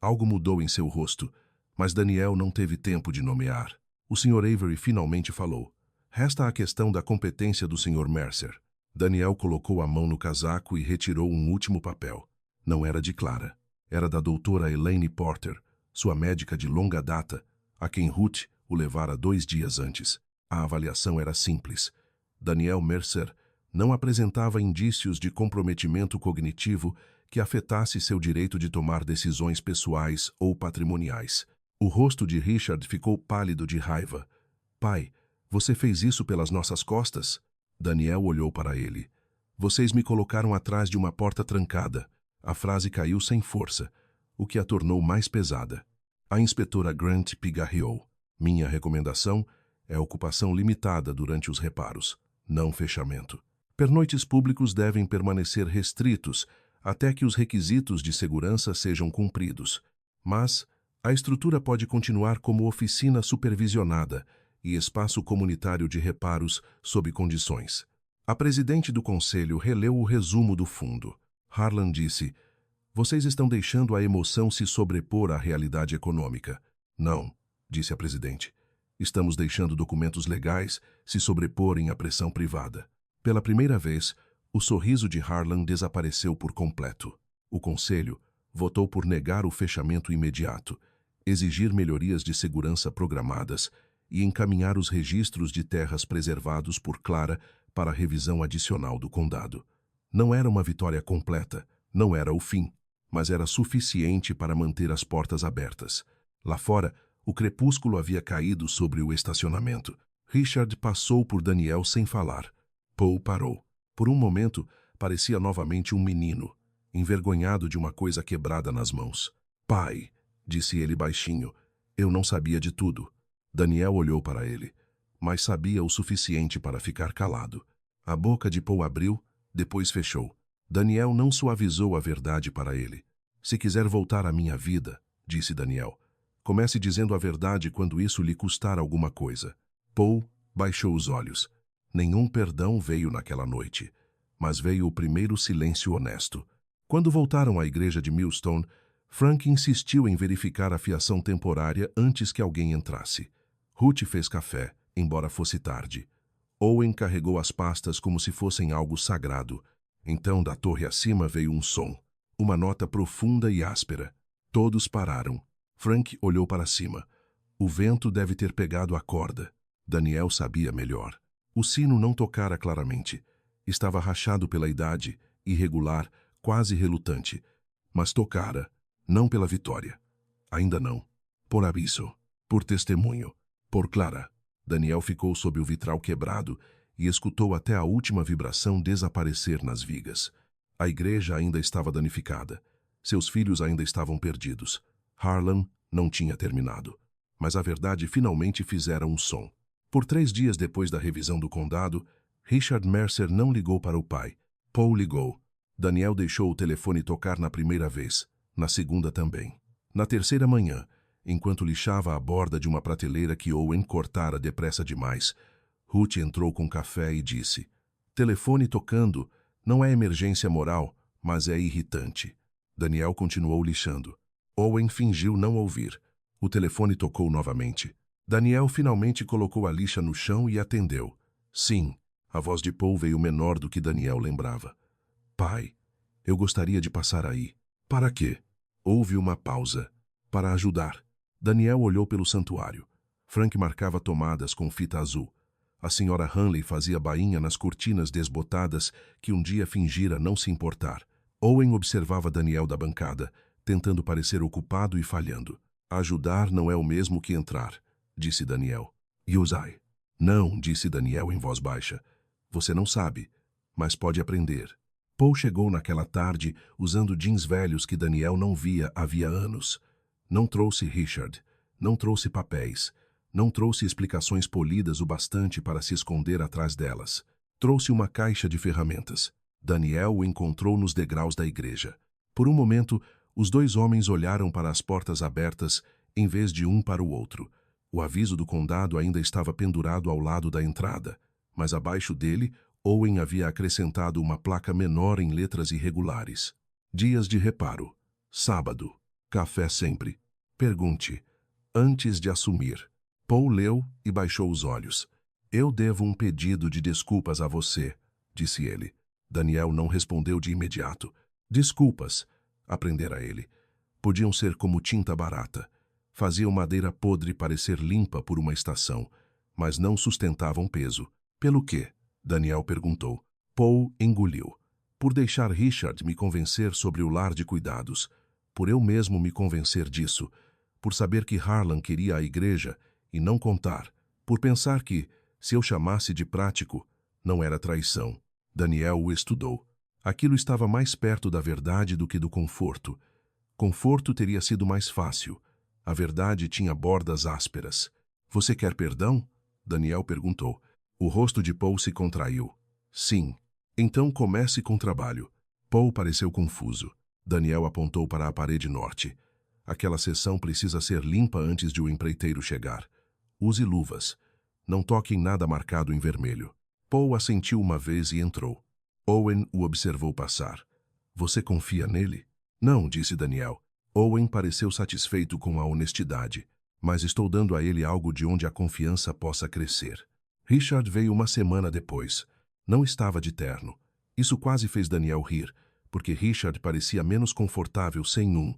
Algo mudou em seu rosto, mas Daniel não teve tempo de nomear. O Sr. Avery finalmente falou. Resta a questão da competência do Sr. Mercer. Daniel colocou a mão no casaco e retirou um último papel. Não era de Clara. Era da doutora Elaine Porter, sua médica de longa data, a quem Ruth o levara 2 dias antes. A avaliação era simples. Daniel Mercer não apresentava indícios de comprometimento cognitivo que afetasse seu direito de tomar decisões pessoais ou patrimoniais. O rosto de Richard ficou pálido de raiva. Pai, você fez isso pelas nossas costas? Daniel olhou para ele. Vocês me colocaram atrás de uma porta trancada. A frase caiu sem força, o que a tornou mais pesada. A inspetora Grant pigarreou. Minha recomendação é ocupação limitada durante os reparos, não fechamento. Pernoites públicos devem permanecer restritos até que os requisitos de segurança sejam cumpridos. Mas a estrutura pode continuar como oficina supervisionada e espaço comunitário de reparos sob condições. A presidente do conselho releu o resumo do fundo. Harlan disse, vocês estão deixando a emoção se sobrepor à realidade econômica. Não, disse a presidente. Estamos deixando documentos legais se sobreporem à pressão privada. Pela primeira vez, o sorriso de Harlan desapareceu por completo. O conselho votou por negar o fechamento imediato, exigir melhorias de segurança programadas e encaminhar os registros de terras preservados por Clara para a revisão adicional do condado. Não era uma vitória completa, não era o fim, mas era suficiente para manter as portas abertas. Lá fora, o crepúsculo havia caído sobre o estacionamento. Richard passou por Daniel sem falar. Paul parou. Por um momento, parecia novamente um menino, envergonhado de uma coisa quebrada nas mãos. Pai, disse ele baixinho, eu não sabia de tudo. Daniel olhou para ele, mas sabia o suficiente para ficar calado. A boca de Paul abriu, depois fechou. Daniel não suavizou a verdade para ele. Se quiser voltar à minha vida, disse Daniel, comece dizendo a verdade quando isso lhe custar alguma coisa. Paul baixou os olhos. Nenhum perdão veio naquela noite, mas veio o primeiro silêncio honesto. Quando voltaram à igreja de Millstone, Frank insistiu em verificar a fiação temporária antes que alguém entrasse. Ruth fez café, embora fosse tarde. Owen carregou as pastas como se fossem algo sagrado. Então, da torre acima veio um som, uma nota profunda e áspera. Todos pararam. Frank olhou para cima. O vento deve ter pegado a corda. Daniel sabia melhor. O sino não tocara claramente. Estava rachado pela idade, irregular, quase relutante. Mas tocara, não pela vitória. Ainda não. Por aviso, por testemunho, por Clara. Daniel ficou sob o vitral quebrado e escutou até a última vibração desaparecer nas vigas. A igreja ainda estava danificada. Seus filhos ainda estavam perdidos. Harlan não tinha terminado. Mas a verdade finalmente fizera um som. Por 3 dias depois da revisão do condado, Richard Mercer não ligou para o pai. Paul ligou. Daniel deixou o telefone tocar na primeira vez, na segunda também. Na terceira manhã, enquanto lixava a borda de uma prateleira que Owen cortara depressa demais, Ruth entrou com café e disse, telefone tocando, não é emergência moral, mas é irritante. Daniel continuou lixando. Owen fingiu não ouvir. O telefone tocou novamente. Daniel finalmente colocou a lixa no chão e atendeu. Sim, a voz de Paul veio menor do que Daniel lembrava. Pai, eu gostaria de passar aí. Para quê? Houve uma pausa. Para ajudar. Daniel olhou pelo santuário. Frank marcava tomadas com fita azul. A senhora Hanley fazia bainha nas cortinas desbotadas que um dia fingira não se importar. Owen observava Daniel da bancada, tentando parecer ocupado e falhando. Ajudar não é o mesmo que entrar, disse Daniel. Yusai. Não, disse Daniel em voz baixa. Você não sabe, mas pode aprender. Paul chegou naquela tarde usando jeans velhos que Daniel não via havia anos. Não trouxe Richard, não trouxe papéis, não trouxe explicações polidas o bastante para se esconder atrás delas. Trouxe uma caixa de ferramentas. Daniel o encontrou nos degraus da igreja. Por um momento, os dois homens olharam para as portas abertas em vez de um para o outro. O aviso do condado ainda estava pendurado ao lado da entrada, mas abaixo dele, Owen havia acrescentado uma placa menor em letras irregulares. Dias de reparo. Sábado. Café sempre. Pergunte. Antes de assumir. Paul leu e baixou os olhos. Eu devo um pedido de desculpas a você, disse ele. Daniel não respondeu de imediato. Desculpas, aprendera ele. Podiam ser como tinta barata. Faziam madeira podre parecer limpa por uma estação, mas não sustentavam peso. Pelo quê? Daniel perguntou. Paul engoliu. Por deixar Richard me convencer sobre o lar de cuidados. Por eu mesmo me convencer disso. Por saber que Harlan queria a igreja e não contar. Por pensar que, se eu chamasse de prático, não era traição. Daniel o estudou. Aquilo estava mais perto da verdade do que do conforto. Conforto teria sido mais fácil. A verdade tinha bordas ásperas. Você quer perdão? Daniel perguntou. O rosto de Paul se contraiu. Sim. Então comece com trabalho. Paul pareceu confuso. Daniel apontou para a parede norte. Aquela seção precisa ser limpa antes de o empreiteiro chegar. Use luvas. Não toque em nada marcado em vermelho. Paul assentiu uma vez e entrou. Owen o observou passar. Você confia nele? Não, disse Daniel. Owen pareceu satisfeito com a honestidade. Mas estou dando a ele algo de onde a confiança possa crescer. Richard veio uma semana depois. Não estava de terno. Isso quase fez Daniel rir, porque Richard parecia menos confortável sem um,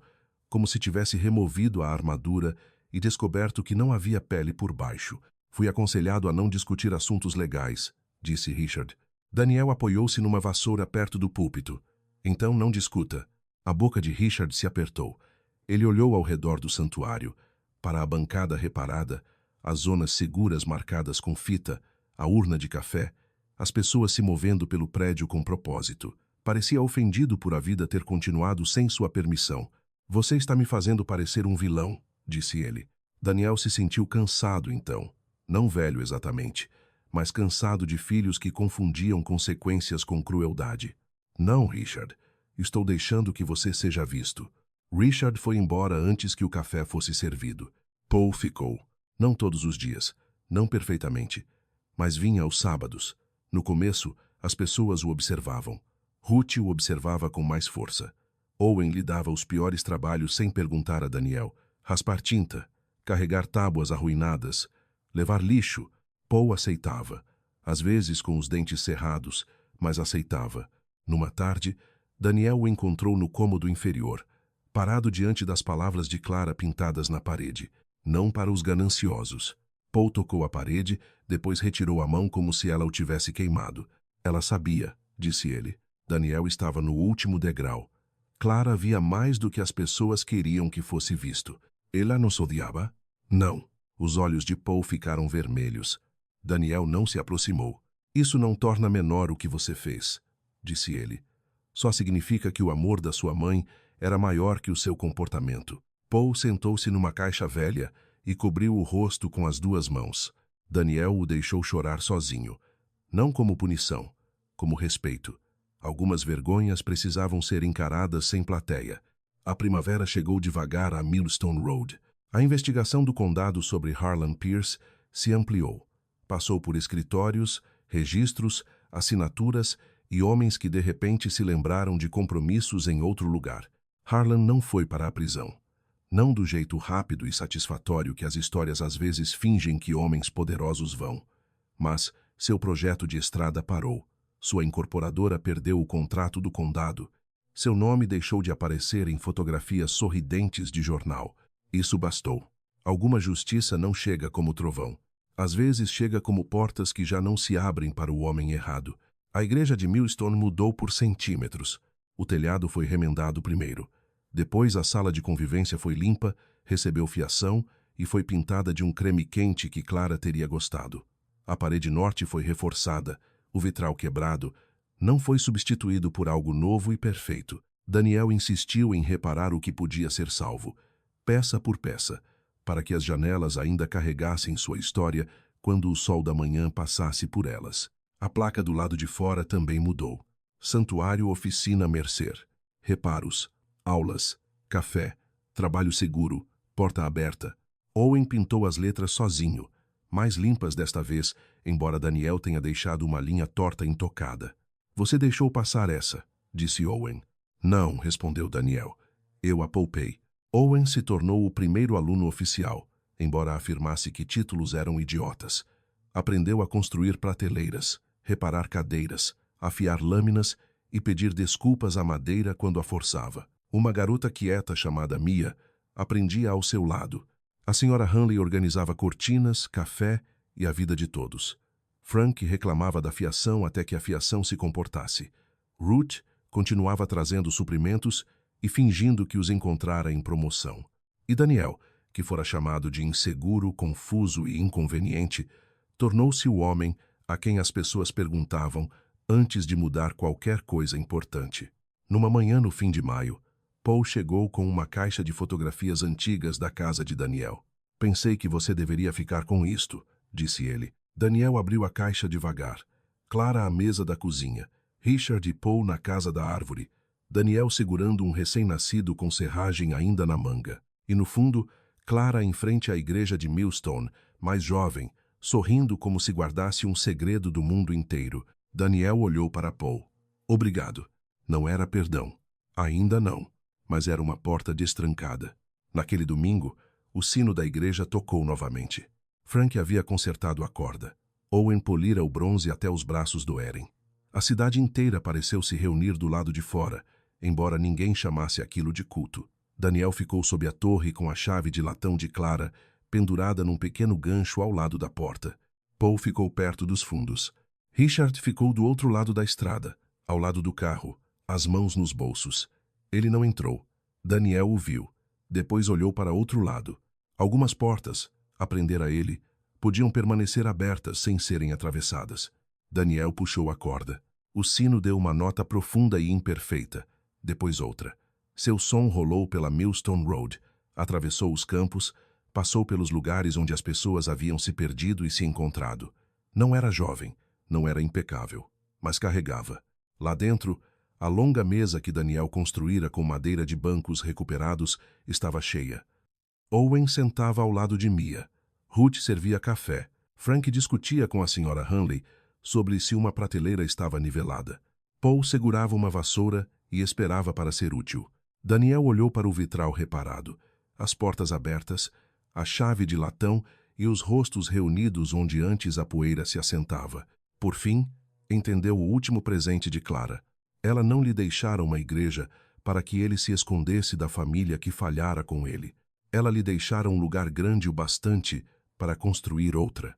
como se tivesse removido a armadura e descoberto que não havia pele por baixo. Fui aconselhado a não discutir assuntos legais, disse Richard. Daniel apoiou-se numa vassoura perto do púlpito. Então não discuta. A boca de Richard se apertou. Ele olhou ao redor do santuário, para a bancada reparada, as zonas seguras marcadas com fita, a urna de café, as pessoas se movendo pelo prédio com propósito. Parecia ofendido por a vida ter continuado sem sua permissão. Você está me fazendo parecer um vilão, disse ele. Daniel se sentiu cansado então. Não velho exatamente, mas cansado de filhos que confundiam consequências com crueldade. Não, Richard. Estou deixando que você seja visto. Richard foi embora antes que o café fosse servido. Paul ficou. Não todos os dias, não perfeitamente, mas vinha aos sábados. No começo, as pessoas o observavam. Ruth o observava com mais força. Owen lhe dava os piores trabalhos sem perguntar a Daniel. Raspar tinta, carregar tábuas arruinadas, levar lixo. Paul aceitava, às vezes com os dentes cerrados, mas aceitava. Numa tarde, Daniel o encontrou no cômodo inferior, parado diante das palavras de Clara pintadas na parede. Não para os gananciosos. Paul tocou a parede, depois retirou a mão como se ela o tivesse queimado. Ela sabia, disse ele. Daniel estava no último degrau. Clara via mais do que as pessoas queriam que fosse visto. Ela nos odiava? Não. Os olhos de Paul ficaram vermelhos. Daniel não se aproximou. Isso não torna menor o que você fez, disse ele. Só significa que o amor da sua mãe era maior que o seu comportamento. Paul sentou-se numa caixa velha e cobriu o rosto com as duas mãos. Daniel o deixou chorar sozinho. Não como punição, como respeito. Algumas vergonhas precisavam ser encaradas sem plateia. A primavera chegou devagar a Millstone Road. A investigação do condado sobre Harlan Pierce se ampliou. Passou por escritórios, registros, assinaturas e homens que de repente se lembraram de compromissos em outro lugar. Harlan não foi para a prisão. Não do jeito rápido e satisfatório que as histórias às vezes fingem que homens poderosos vão. Mas seu projeto de estrada parou. Sua incorporadora perdeu o contrato do condado. Seu nome deixou de aparecer em fotografias sorridentes de jornal. Isso bastou. Alguma justiça não chega como trovão. Às vezes chega como portas que já não se abrem para o homem errado. A igreja de Millstone mudou por centímetros. O telhado foi remendado primeiro. Depois a sala de convivência foi limpa, recebeu fiação e foi pintada de um creme quente que Clara teria gostado. A parede norte foi reforçada, o vitral quebrado não foi substituído por algo novo e perfeito. Daniel insistiu em reparar o que podia ser salvo, peça por peça, para que as janelas ainda carregassem sua história quando o sol da manhã passasse por elas. A placa do lado de fora também mudou. Santuário Oficina Mercer. Reparos, aulas, café, trabalho seguro, porta aberta. Owen pintou as letras sozinho, mais limpas desta vez, embora Daniel tenha deixado uma linha torta intocada. Você deixou passar essa, disse Owen. Não, respondeu Daniel. Eu a poupei. Owen se tornou o primeiro aluno oficial, embora afirmasse que títulos eram idiotas. Aprendeu a construir prateleiras, reparar cadeiras, afiar lâminas e pedir desculpas à madeira quando a forçava. Uma garota quieta chamada Mia aprendia ao seu lado. A senhora Hanley organizava cortinas, café e a vida de todos. Frank reclamava da fiação até que a fiação se comportasse. Ruth continuava trazendo suprimentos e fingindo que os encontrara em promoção. E Daniel, que fora chamado de inseguro, confuso e inconveniente, tornou-se o homem a quem as pessoas perguntavam antes de mudar qualquer coisa importante. Numa manhã no fim de maio, Paul chegou com uma caixa de fotografias antigas da casa de Daniel. Pensei que você deveria ficar com isto, disse ele. Daniel abriu a caixa devagar. Clara à mesa da cozinha, Richard e Paul na casa da árvore, Daniel segurando um recém-nascido com serragem ainda na manga. E no fundo, Clara em frente à igreja de Millstone, mais jovem, sorrindo como se guardasse um segredo do mundo inteiro. Daniel olhou para Paul. Obrigado. Não era perdão. Ainda não. Mas era uma porta destrancada. Naquele domingo, o sino da igreja tocou novamente. Frank havia consertado a corda. Owen polira o bronze até os braços doerem. A cidade inteira pareceu se reunir do lado de fora, embora ninguém chamasse aquilo de culto. Daniel ficou sob a torre com a chave de latão de Clara, pendurada num pequeno gancho ao lado da porta. Paul ficou perto dos fundos. Richard ficou do outro lado da estrada, ao lado do carro, as mãos nos bolsos. Ele não entrou. Daniel o viu. Depois olhou para outro lado. Algumas portas, aprendera ele, podiam permanecer abertas sem serem atravessadas. Daniel puxou a corda. O sino deu uma nota profunda e imperfeita, depois outra. Seu som rolou pela Millstone Road, atravessou os campos, passou pelos lugares onde as pessoas haviam se perdido e se encontrado. Não era jovem, não era impecável, mas carregava. Lá dentro, a longa mesa que Daniel construíra com madeira de bancos recuperados estava cheia. Owen sentava ao lado de Mia. Ruth servia café. Frank discutia com a senhora Hanley sobre se uma prateleira estava nivelada. Paul segurava uma vassoura e esperava para ser útil. Daniel olhou para o vitral reparado, as portas abertas, a chave de latão e os rostos reunidos onde antes a poeira se assentava. Por fim, entendeu o último presente de Clara. Ela não lhe deixara uma igreja para que ele se escondesse da família que falhara com ele. Ela lhe deixara um lugar grande o bastante para construir outra.